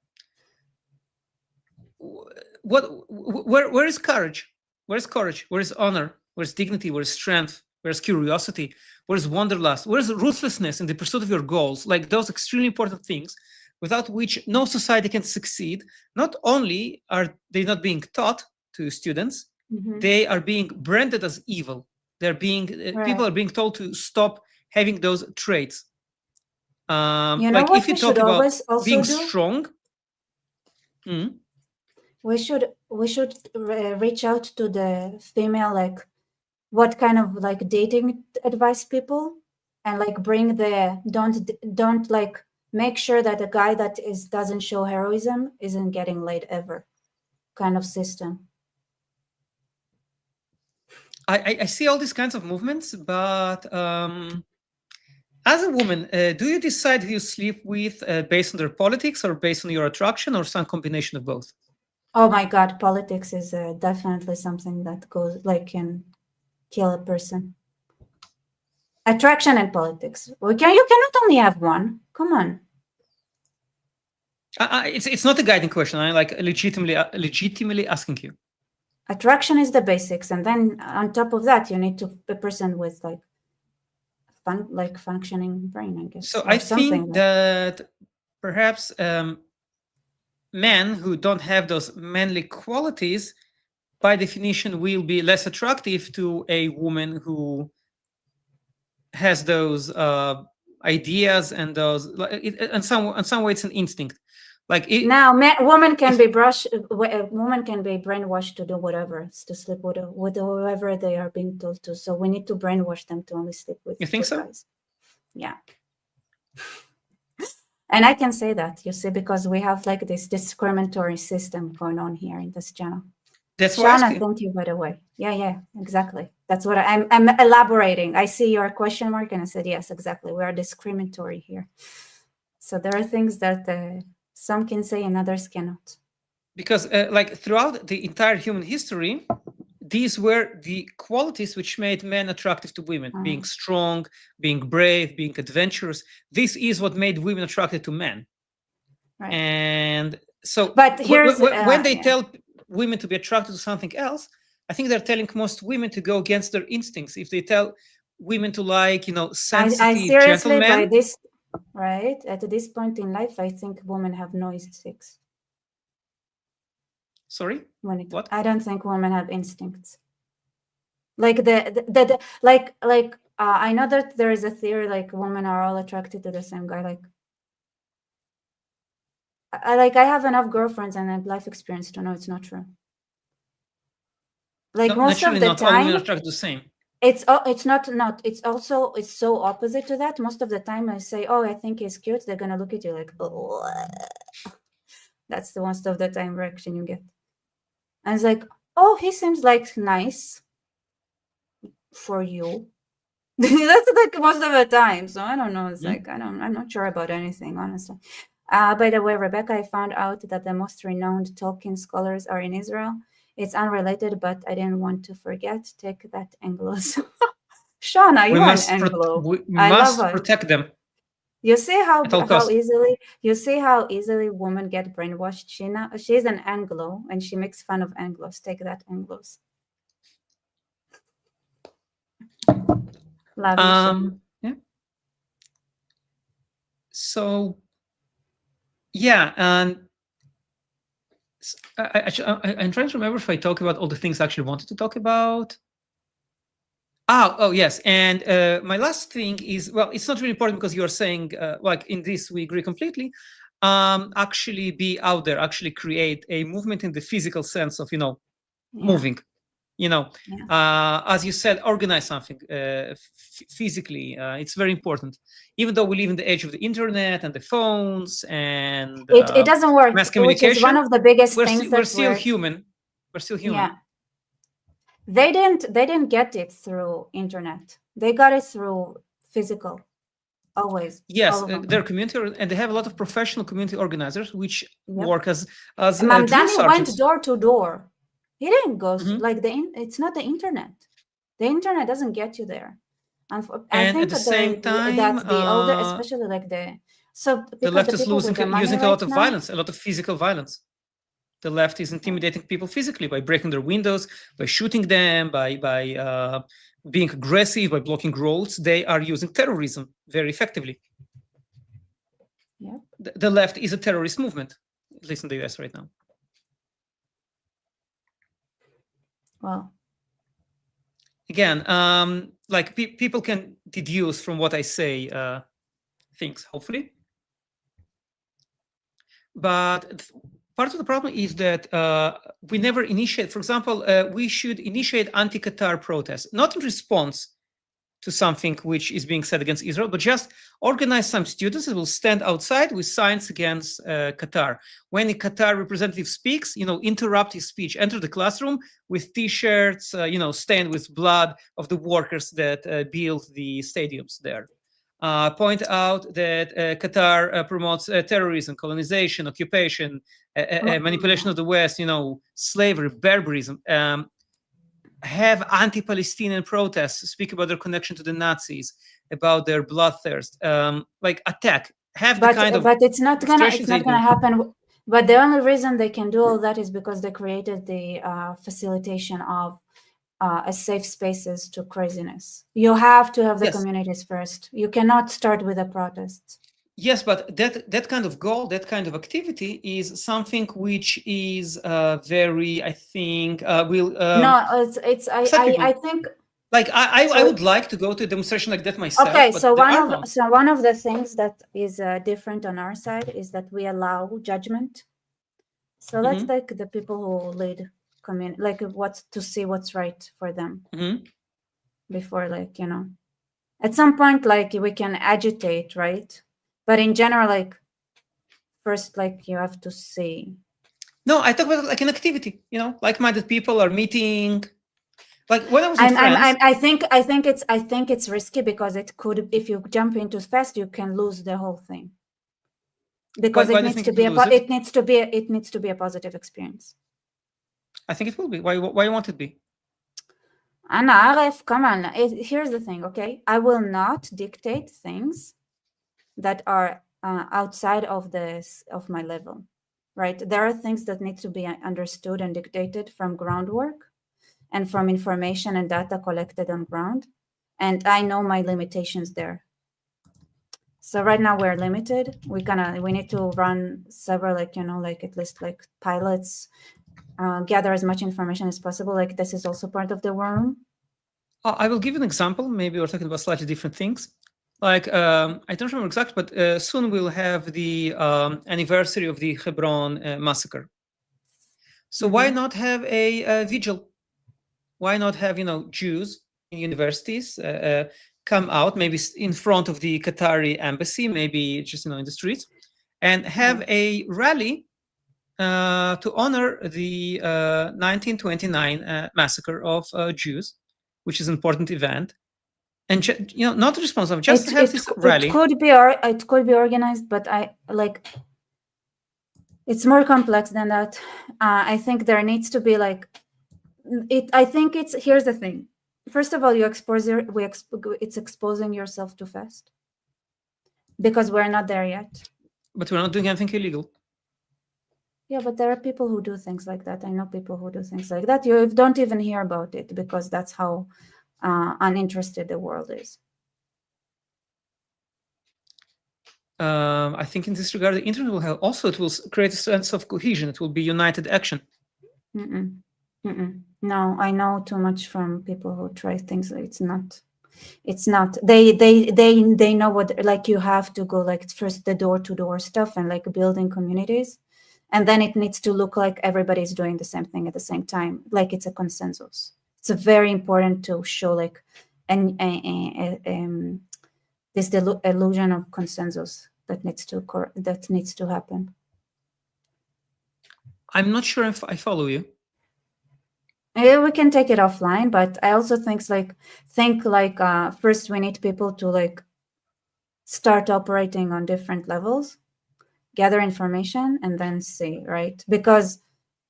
where is courage? Where's courage? Where is honor? Where's dignity? Where's strength? Where's curiosity? Where's wanderlust? Where's ruthlessness in the pursuit of your goals? Like those extremely important things without which no society can succeed. Not only are they not being taught to students, they are being branded as evil. They're being people are being told to stop having those traits. Like if you talk about being strong, we should reach out to the female, like what kind of like dating advice people, and like bring the don't like make sure that a guy that doesn't show heroism isn't getting laid ever kind of system. I see all these kinds of movements, but as a woman, do you decide who you sleep with based on their politics or based on your attraction or some combination of both? Oh my God, politics is definitely something that goes like can kill a person. Attraction and politics. You cannot only have one. Come on. It's not a guiding question. I like legitimately asking you. Attraction is the basics, and then on top of that, you need to a person with like functioning brain, I guess. So I think that perhaps men who don't have those manly qualities, by definition, will be less attractive to a woman who has those ideas and those. In some way, it's an instinct. Like now, woman can be brainwashed to do whatever, to sleep with whoever they are being told to. So we need to brainwash them to only sleep with. You think so? Guys. Yeah. And I can say that, you see, because we have like this discriminatory system going on here in this channel. That's Shana, thank you, by the way. Yeah, exactly. That's what I'm elaborating. I see your question mark, and I said yes, exactly. We are discriminatory here. So there are things that some can say and others cannot. Because like throughout the entire human history, these were the qualities which made men attractive to women. Being strong, being brave, being adventurous. This is what made women attracted to men. Right. And so but here's, when they tell women to be attracted to something else, I think they're telling most women to go against their instincts. If they tell women to like, sensitive, I seriously, gentlemen. by this, right, at this point in life, I think women have no instincts. Sorry? What? I don't think women have instincts. Like I know that there is a theory like women are all attracted to the same guy. I have enough girlfriends and life experience to know it's not true. Like no, most of the not time, all women are attracted to the same. It's not. It's so opposite to that. Most of the time, I say, "Oh, I think he's cute." They're gonna look at you like, "Oh." That's the most of the time reaction you get. And it's like, "Oh, he seems like nice for you." That's like most of the time. So I don't know. It's like I'm not sure about anything, honestly. By the way, Rebecca, I found out that the most renowned Tolkien scholars are in Israel. It's unrelated, but I didn't want to forget. Take that, Anglos. Shauna, you are an Anglo. We must protect them. You see how easily women get brainwashed. She's an Anglo, and she makes fun of Anglos. Take that, Anglos. Love you. Yeah. So, yeah, and I'm trying to remember if I talk about all the things I actually wanted to talk about. Oh, yes. And my last thing is, well, it's not really important because you're saying, like in this, we agree completely. Actually be out there, actually create a movement in the physical sense of, moving. As you said, organize something physically. It's very important. Even though we live in the age of the internet and the phones and it doesn't work, mass which is one communication, of the biggest we're things we're still human. We're still human. Yeah. They didn't get it through internet. They got it through physical. Always. Yes, they're community, and they have a lot of professional community organizers which work as Mamdani went door to door. He didn't go like it's not the internet. The internet doesn't get you there. And I think at the same time, that the older, especially like the left is using a lot of violence, a lot of physical violence. The left is intimidating people physically by breaking their windows, by shooting them, by being aggressive, by blocking roads. They are using terrorism very effectively. Yeah. The left is a terrorist movement, at least in the US right now. Well, again, like people can deduce from what I say things, hopefully. But part of the problem is that we never initiate, for example, we should initiate anti-Qatar protests, not in response to something which is being said against Israel, but just organize some students that will stand outside with signs against Qatar. When a Qatar representative speaks, interrupt his speech, enter the classroom with T-shirts, stained with blood of the workers that built the stadiums there. Point out that Qatar promotes terrorism, colonization, occupation, manipulation of the West, slavery, barbarism. Have anti-Palestinian protests, speak about their connection to the Nazis, about their bloodthirst, like attack. But it's not gonna happen. But the only reason they can do all that is because they created the facilitation of a safe spaces to craziness. You have to have the communities first. You cannot start with the protests. Yes, but that kind of goal, that kind of activity is something which is very, I think, will. No, I think. Like I would like to go to a demonstration like that myself. Okay, but so one of the things that is different on our side is that we allow judgment. So let's take the people who lead like to see what's right for them before, like, at some point, like, we can agitate, right? But in general, like, first, like, you have to see. No, I talk about like an activity, like-minded people are meeting. Like when I was in France, I think it's risky because it could, if you jump into fast, you can lose the whole thing. Because it needs to be a positive experience. I think it will be. Why won't it be? Anna, Aref, come on. Here's the thing, okay? I will not dictate things that are outside of my level, right? There are things that need to be understood and dictated from groundwork and from information and data collected on ground. And I know my limitations there. So right now we're limited. We need to run several, like, at least like pilots, gather as much information as possible. Like, this is also part of the war room. I will give an example. Maybe we're talking about slightly different things. Like, I don't remember exactly, but soon we'll have the anniversary of the Hebron massacre. So why not have a vigil? Why not have, Jews in universities come out, maybe in front of the Qatari embassy, maybe just, in the streets, and have a rally to honor the 1929 massacre of Jews, which is an important event. And not responsible, just have this rally. It could be organized, but it's more complex than that. I think there needs to be like it. I think here's the thing. First of all, it's exposing yourself too fast because we're not there yet. But we're not doing anything illegal. Yeah, but there are people who do things like that. I know people who do things like that. You don't even hear about it because that's how uninterested the world is. I think in this regard, the internet will have also, it will create a sense of cohesion. It will be united action. No, I know too much from people who try things. It's not. They know what, like, you have to go like first the door-to-door stuff and like building communities. And then it needs to look like everybody's doing the same thing at the same time, like it's a consensus. It's very important to show like this illusion of consensus that needs to happen. I'm not sure if I follow you. Yeah, we can take it offline, but I also think first we need people to like start operating on different levels, gather information, and then see, right? Because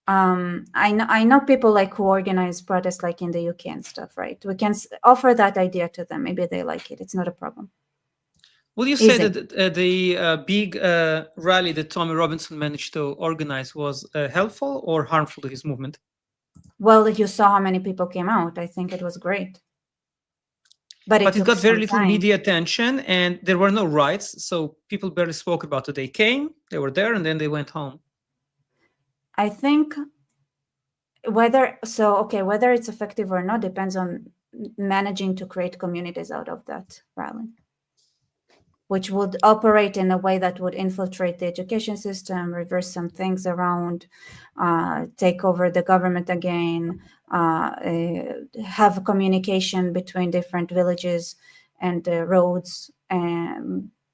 I know people like who organize protests like in the UK and stuff, right? We can offer that idea to them. Maybe they like it. It's not a problem. Would you say that the big rally that Tommy Robinson managed to organize was helpful or harmful to his movement? Well, you saw how many people came out. I think it was great. But it got very little media attention and there were no riots. So people barely spoke about it. They came, they were there, and then they went home. I think whether it's effective or not depends on managing to create communities out of that rally, which would operate in a way that would infiltrate the education system, reverse some things around, take over the government again, have communication between different villages and roads,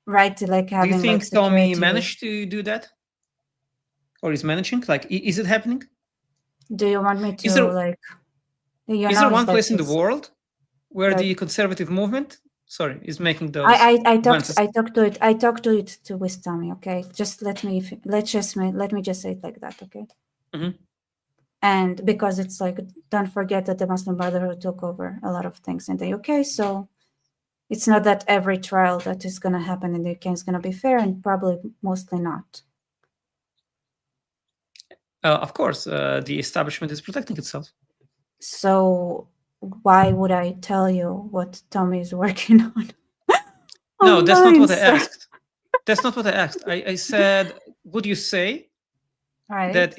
right? Like having. Do you think like Tommy managed to do that, or is managing? Like, is it happening? Do you want me to is there one place in the world where the conservative movement is making those I talked to it with Tommy, okay? Just let me just say it like that, okay? Mm-hmm. And because it's like, don't forget that the Muslim Brotherhood took over a lot of things in the UK, so it's not that every trial that is going to happen in the UK is going to be fair, and probably mostly not. Of course, the establishment is protecting itself. So why would I tell you what Tommy is working on? No, that's not what I asked. That's not what I asked. I said, would you say that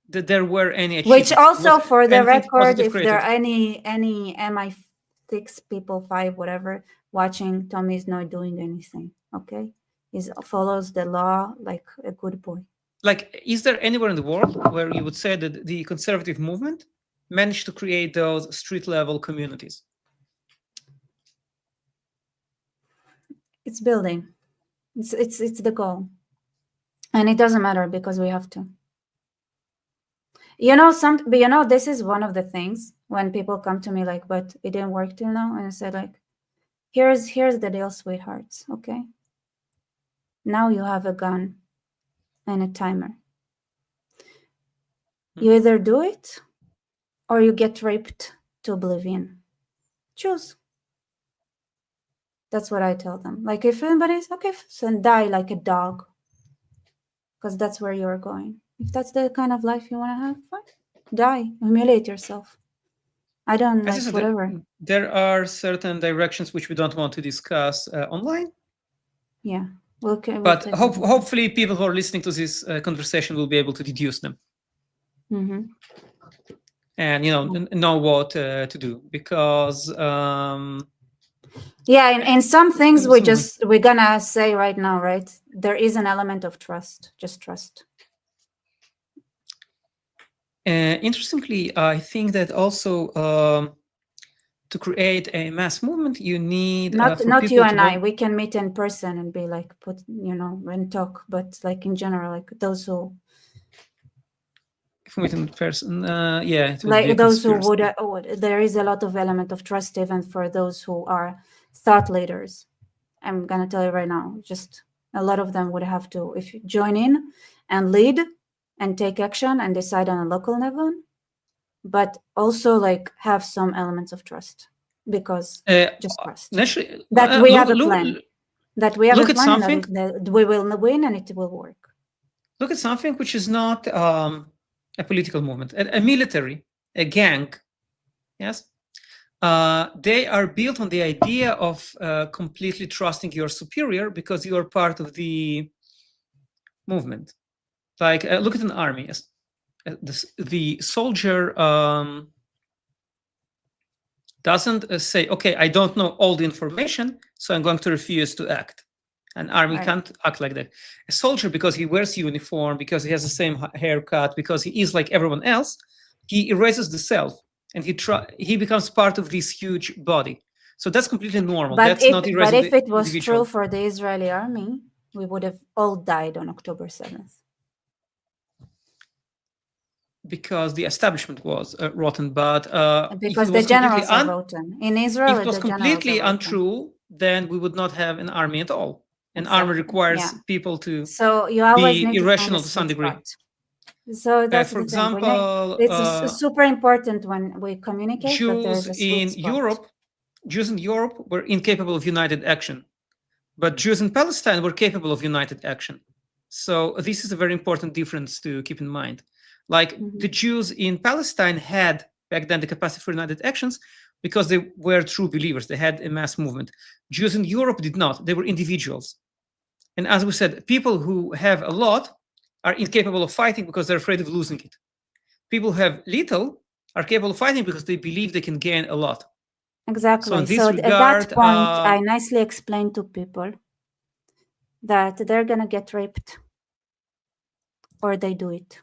there were any achievements? Which also, for the record, if there are any MI6 people, 5, whatever, watching, Tommy is not doing anything, okay? He follows the law like a good boy. Like, is there anywhere in the world where you would say that the conservative movement managed to create those street-level communities? It's building. It's the goal. And it doesn't matter because we have to. This is one of the things when people come to me like, but it didn't work till now. And I said, like, here's the deal, sweethearts, okay? Now you have a gun and a timer. You either do it or you get raped to oblivion. Choose. That's what I tell them. Like, if anybody's okay, then die like a dog, because that's where you're going. If that's the kind of life you want to have, fine. Die, humiliate yourself. I don't like whatever. There are certain directions which we don't want to discuss online. Yeah. But hopefully people who are listening to this conversation will be able to deduce them. Mm-hmm. And, know what to do, because... in some things we're gonna say right now, right? There is an element of trust. Just trust. Interestingly, I think that also to create a mass movement, you need not you and I. We can meet in person and be like, and talk. But like in general, like those who. If we meet in person, it would like those who would. There is a lot of element of trust even for those who are thought leaders. I'm gonna tell you right now. Just a lot of them would have to, if you join in and lead and take action and decide on a local level, but also like have some elements of trust, because just trust that we have a plan, that we have a plan, that we will win and it will work. Look at something which is not a political movement, a military, a gang. Yes, they are built on the idea of completely trusting your superior because you are part of the movement. Like, look at an army. Yes. The soldier doesn't say, okay, I don't know all the information, so I'm going to refuse to act. An army can't act like that. A soldier, because he wears uniform, because he has the same haircut, because he is like everyone else, he erases the self. and he becomes part of this huge body. So that's completely normal. But That's not erasing if the it was individual. true for the Israeli army, we would have all died on October 7th. Because the establishment was rotten, but because the generals are rotten. In Israel, if it was completely untrue, then we would not have an army at all. An army requires people to so you always be need irrational to some degree. So that's for the example, thing. It's super important when we communicate. Jews in Europe were incapable of united action, but Jews in Palestine were capable of united action. So this is a very important difference to keep in mind. Like the Jews in Palestine had back then the capacity for united actions because they were true believers. They had a mass movement. Jews in Europe did not. They were individuals. And as we said, people who have a lot are incapable of fighting because they're afraid of losing it. People who have little are capable of fighting because they believe they can gain a lot. Exactly. So in this regard, at that point, I nicely explained to people that they're going to get raped or they do it.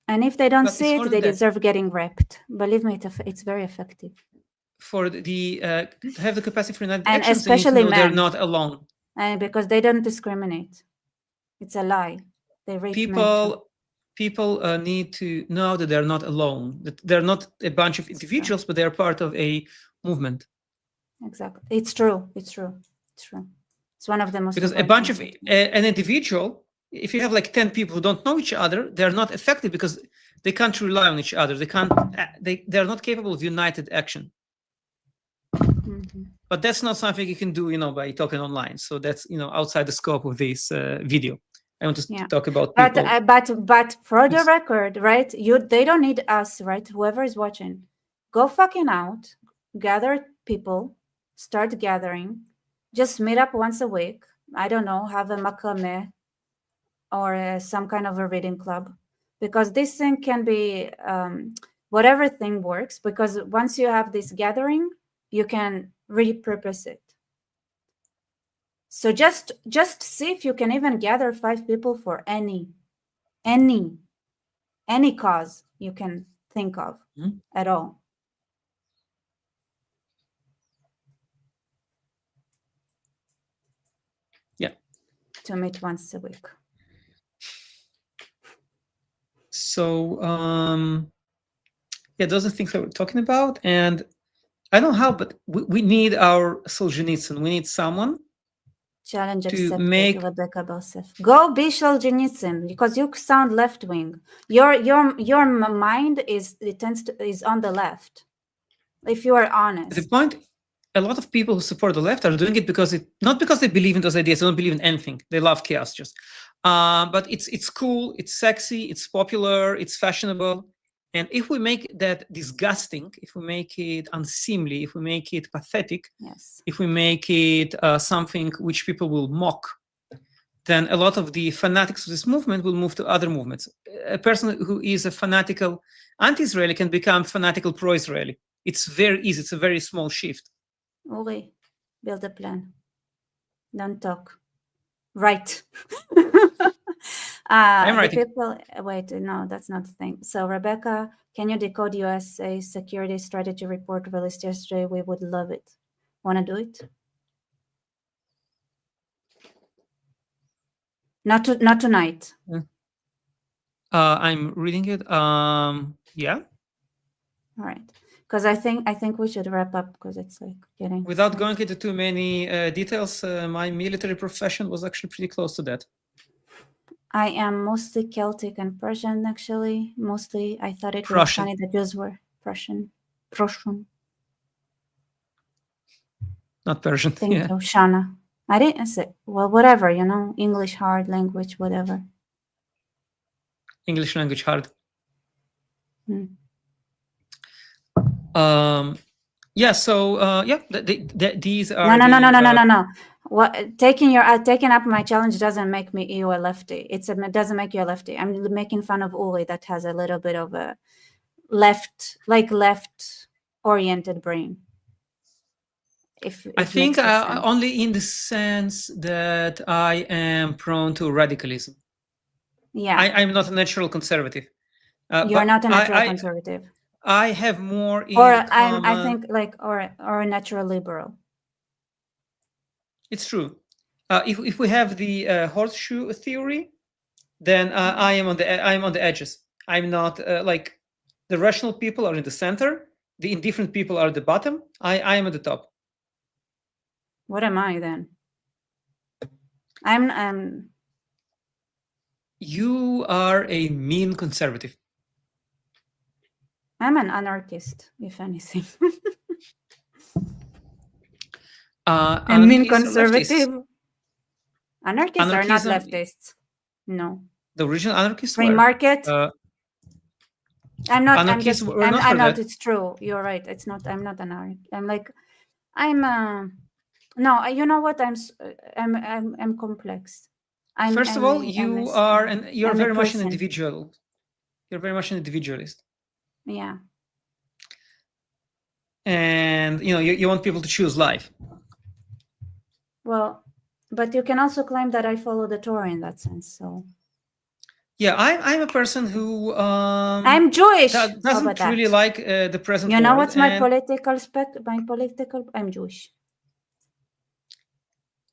And if they don't see it, they deserve getting raped. Believe me, it's very effective. For to have the capacity for united and actions, especially men, they're not alone. And because they don't discriminate. It's a lie. They rape people need to know that they're not alone. That they're not a bunch of individuals, but they're part of a movement. Exactly. It's true. It's one of the most because a bunch of an individual, if you have like 10 people who don't know each other, they're not effective because they can't rely on each other. They're not capable of united action. But that's not something you can do, by talking online. So that's, outside the scope of this video. I want to talk about people. But for the record, right? They don't need us, right? Whoever is watching, go fucking out, gather people, start gathering, just meet up once a week. I don't know, have a makrameh or some kind of a reading club, because this thing can be whatever thing works. Because once you have this gathering, you can repurpose it. So just see if you can even gather 5 people for any cause you can think of at all. Yeah. To meet once a week. So those are things that we're talking about, and I don't know how, but we need our Solzhenitsyn. We need someone. Challenge accepted, Rebecca Bosef. Go be Solzhenitsyn, because you sound left wing. Your mind is on the left. If you are honest. The point, a lot of people who support the left are doing it not because they believe in those ideas. They don't believe in anything. They love chaos, just. But it's cool. It's sexy. It's popular. It's fashionable. And if we make that disgusting, if we make it unseemly, if we make it pathetic, if we make it something which people will mock, then a lot of the fanatics of this movement will move to other movements. A person who is a fanatical anti-Israeli can become fanatical pro-Israeli. It's very easy. It's a very small shift. Uri, build a plan. Don't talk. Write. I'm writing. Wait, no, that's not the thing. So, Rebecca, can you decode USA security strategy report released yesterday? We would love it. Want to do it? Not tonight. I'm reading it. Yeah. All right. Because I think we should wrap up, because it's like getting. Without going into too many details, my military profession was actually pretty close to that. I am mostly Celtic and Persian, actually. Mostly, I thought it was funny that Jews were Prussian. Not Persian. Thank you, Shana. I didn't say, well, whatever, English hard language, whatever. English language hard. These are no. What taking up my challenge doesn't make you a lefty. It doesn't make you a lefty. I'm making fun of Uri that has a little bit of a left oriented brain. I think only in the sense that I am prone to radicalism. Yeah, I'm not a natural conservative. You're but not a natural conservative. I have more in Or common. I think like or a natural liberal. It's true. If we have the horseshoe theory, then I am on the edges. I'm not like the rational people are in the center. The indifferent people are at the bottom. I am at the top. What am I then? I'm You are a mean conservative. I'm an anarchist, if anything. A mean conservative. Anarchists are not leftists. No. The original anarchists Free were. market. I'm not. Anarchists were not for I'm not. that. It's true. You're right. It's not. I'm not an anarchist. I'm like. I'm. No. You know what? I'm complex. First of all, you're very much an individual. You're very much an individualist. Yeah. And you want people to choose life. Well, but you can also claim that I follow the Torah in that sense. So. Yeah, I'm a person who I'm Jewish. doesn't really like the present world. You know world, what's my political I'm Jewish.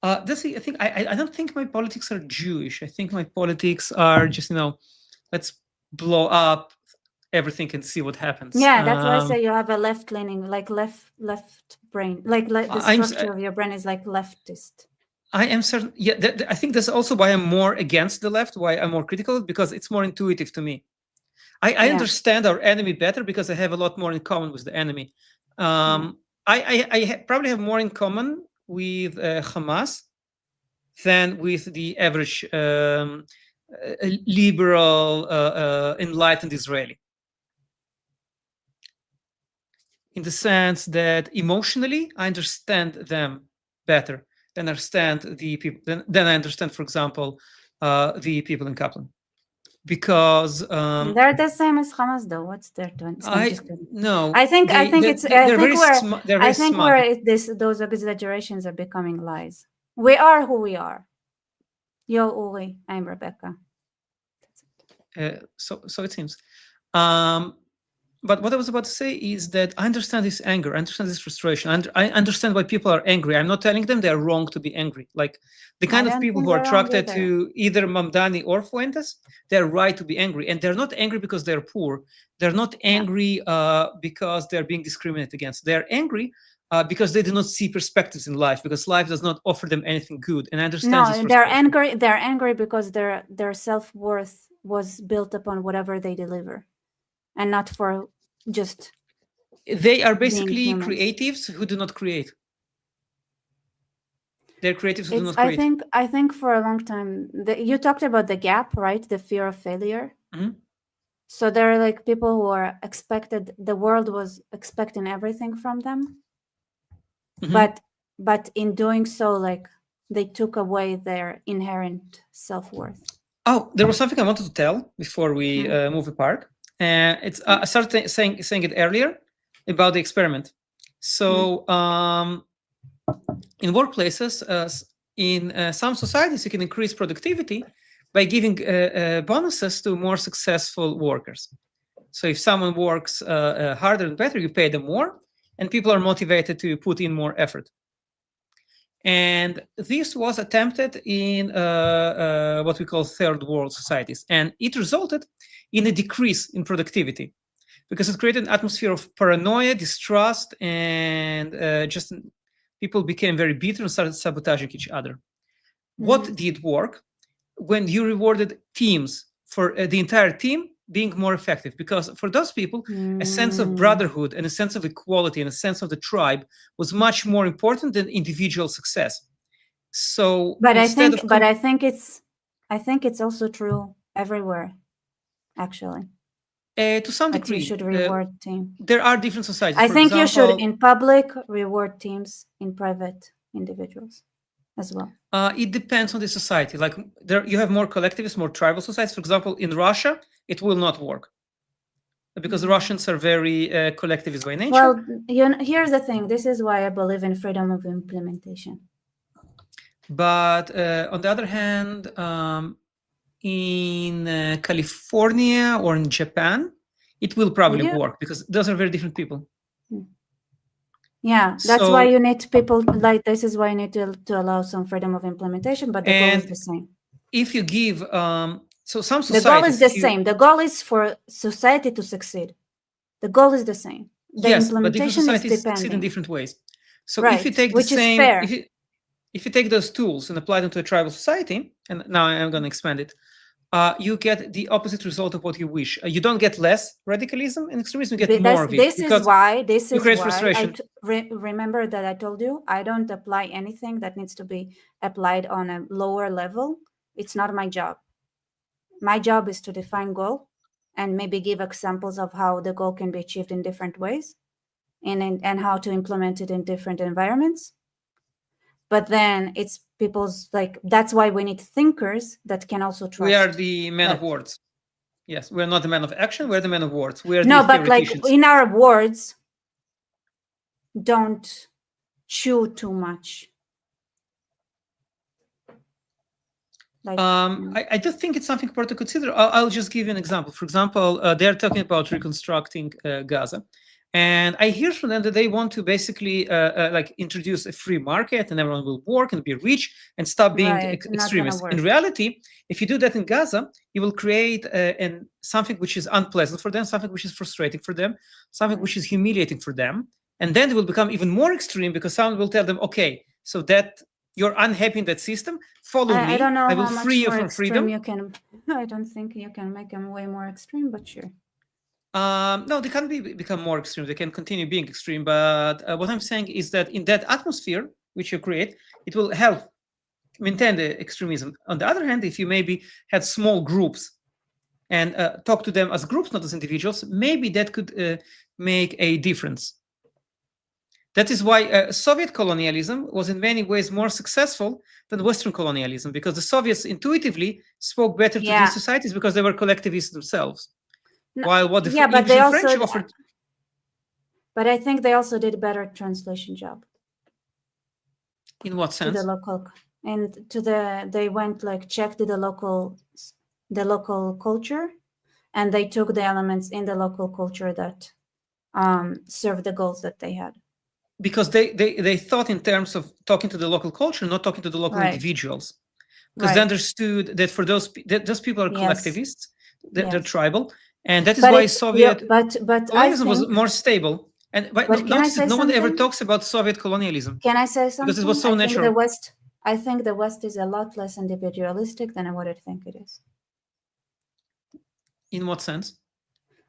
That's I think I don't think my politics are Jewish. I think my politics are just let's blow up everything and see what happens. Yeah, that's why I say you have a left leaning, like left brain, like the structure of your brain is like leftist. I am certain. Yeah, I think that's also why I'm more against the left. Why I'm more critical, because it's more intuitive to me. I understand our enemy better because I have a lot more in common with the enemy. I probably have more in common with Hamas than with the average liberal, enlightened Israeli. In the sense that emotionally, I understand them better than I understand the people. Than I understand, for example, the people in Kaplan. Because they're the same as Hamas, though. What's there to understand? No, I think it's where those exaggerations are becoming lies. We are who we are. Yo, Uri, I'm Rebecca. So it seems. But what I was about to say is that I understand this anger, I understand this frustration, and I understand why people are angry. I'm not telling them they're wrong to be angry. Like the kind of people who are attracted to either Mamdani or Fuentes, they're right to be angry. And they're not angry because they're poor. They're not angry because they're being discriminated against. They're angry because they do not see perspectives in life, because life does not offer them anything good. And I understand this frustration. They're angry because their self-worth was built upon whatever they deliver. And not for just. They are basically creatives who do not create. They're creatives who do not create. I think for a long time, you talked about the gap, right? The fear of failure. Mm-hmm. So there are like people who are expected. The world was expecting everything from them, but in doing so, like they took away their inherent self-worth. Oh, there was something I wanted to tell before we move apart. It's I started saying it earlier about the experiment. So in workplaces, in some societies, you can increase productivity by giving bonuses to more successful workers. So if someone works harder and better, you pay them more, and people are motivated to put in more effort. And this was attempted in what we call third world societies. And it resulted in a decrease in productivity because it created an atmosphere of paranoia, distrust, and just people became very bitter and started sabotaging each other. What did work? When you rewarded teams for the entire team being more effective, because for those people, a sense of brotherhood and a sense of equality and a sense of the tribe was much more important than individual success. So, but I think it's also true everywhere, actually. To some degree, you should reward team. There are different societies. I think you should, in public, reward teams, in private, individuals as well. It depends on the society. Like you have more collectivist, more tribal societies. For example, in Russia, it will not work because the Russians are very collectivist by nature. Well, here's the thing. This is why I believe in freedom of implementation. But on the other hand, in California or in Japan, it will probably work because those are very different people. Yeah, that's why you need people like this. Is why you need to allow some freedom of implementation, but the goal is the same. If you give, so some societies, the goal is the same. The goal is for society to succeed. The goal is the same. The implementation but different is societies succeed in different ways. So right, if you take which the same, is fair. if you take those tools and apply them to a tribal society, and now I'm going to expand it, you get the opposite result of what you wish. You don't get less radicalism and extremism; you get more of it. This is why frustration. Remember that I told you I don't apply anything that needs to be applied on a lower level. It's not my job. My job is to define goal and maybe give examples of how the goal can be achieved in different ways and how to implement it in different environments. But then it's people's that's why we need thinkers that can also trust. We are the men of words. Yes, we're not the men of action. We're the men of words. We are no, the but in our words, don't chew too much. I do think it's something important to consider. I'll just give you an example. For example, they're talking about reconstructing Gaza. And I hear from them that they want to basically introduce a free market and everyone will work and be rich and stop being extremists. In reality, if you do that in Gaza, you will create something which is unpleasant for them, something which is frustrating for them, something which is humiliating for them. And then they will become even more extreme because someone will tell them, okay, so that you're unhappy in that system, follow me. I don't know I will how much free you more from extreme freedom. You can. I don't think you can make them way more extreme, but sure. No, they can't become more extreme. They can continue being extreme. But what I'm saying is that in that atmosphere which you create, it will help maintain the extremism. On the other hand, if you maybe had small groups and talk to them as groups, not as individuals, maybe that could make a difference. That is why Soviet colonialism was in many ways more successful than Western colonialism, because the Soviets intuitively spoke better to these societies because they were collectivists themselves. While what the English and French offered. But I think they also did a better translation job. In what sense? To the local, and they went checked the local culture, and they took the elements in the local culture that served the goals that they had. Because they thought in terms of talking to the local culture, not talking to the local individuals. Because they understood that for those people are collectivists, they're tribal. And that is why Soviet colonialism was more stable. And notice that no one ever talks about Soviet colonialism. Can I say something? Because it was so natural. I think the West is a lot less individualistic than what I think it is. In what sense?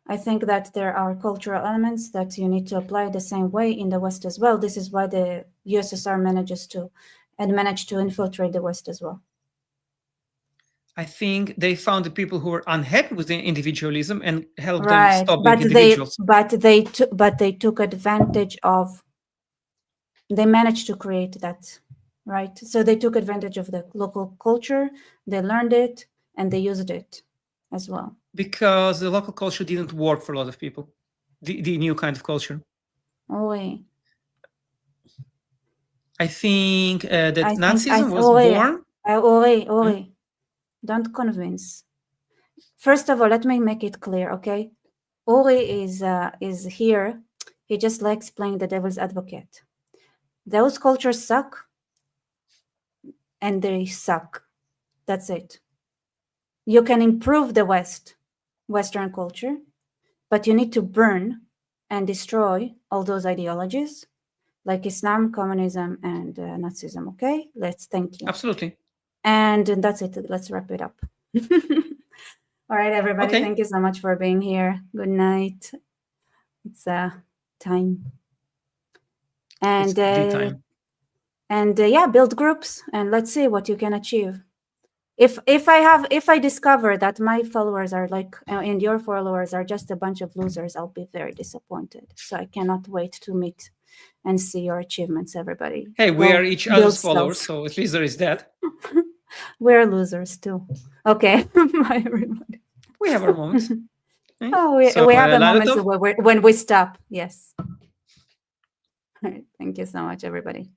I think that there are cultural elements that you need to apply the same way in the West as well. This is why the USSR managed to infiltrate the West as well. I think they found the people who were unhappy with the individualism and helped them stop being individuals. But they took advantage of. They managed to create that, right? So they took advantage of the local culture. They learned it and they used it as well. Because the local culture didn't work for a lot of people. The new kind of culture. Oui. I think that Nazism was born. Uri. Don't convince. First of all, let me make it clear, okay? Uri is here. He just likes playing the devil's advocate. Those cultures suck, and they suck. That's it. You can improve the Western culture, but you need to burn and destroy all those ideologies, like Islam, communism, and Nazism. Okay? Thank you. Absolutely. And that's it. Let's wrap it up. All right, everybody. Okay. Thank you so much for being here. Good night. It's time. And time. And build groups and let's see what you can achieve. If I discover that my followers are and your followers are just a bunch of losers, I'll be very disappointed. So I cannot wait to meet and see your achievements, everybody. Hey, we are each other's followers, so at least there is that. We're losers too. Okay. Bye, everybody. We have our moments. Okay? Oh, we have a moment when we stop. Yes. All right. Thank you so much, everybody.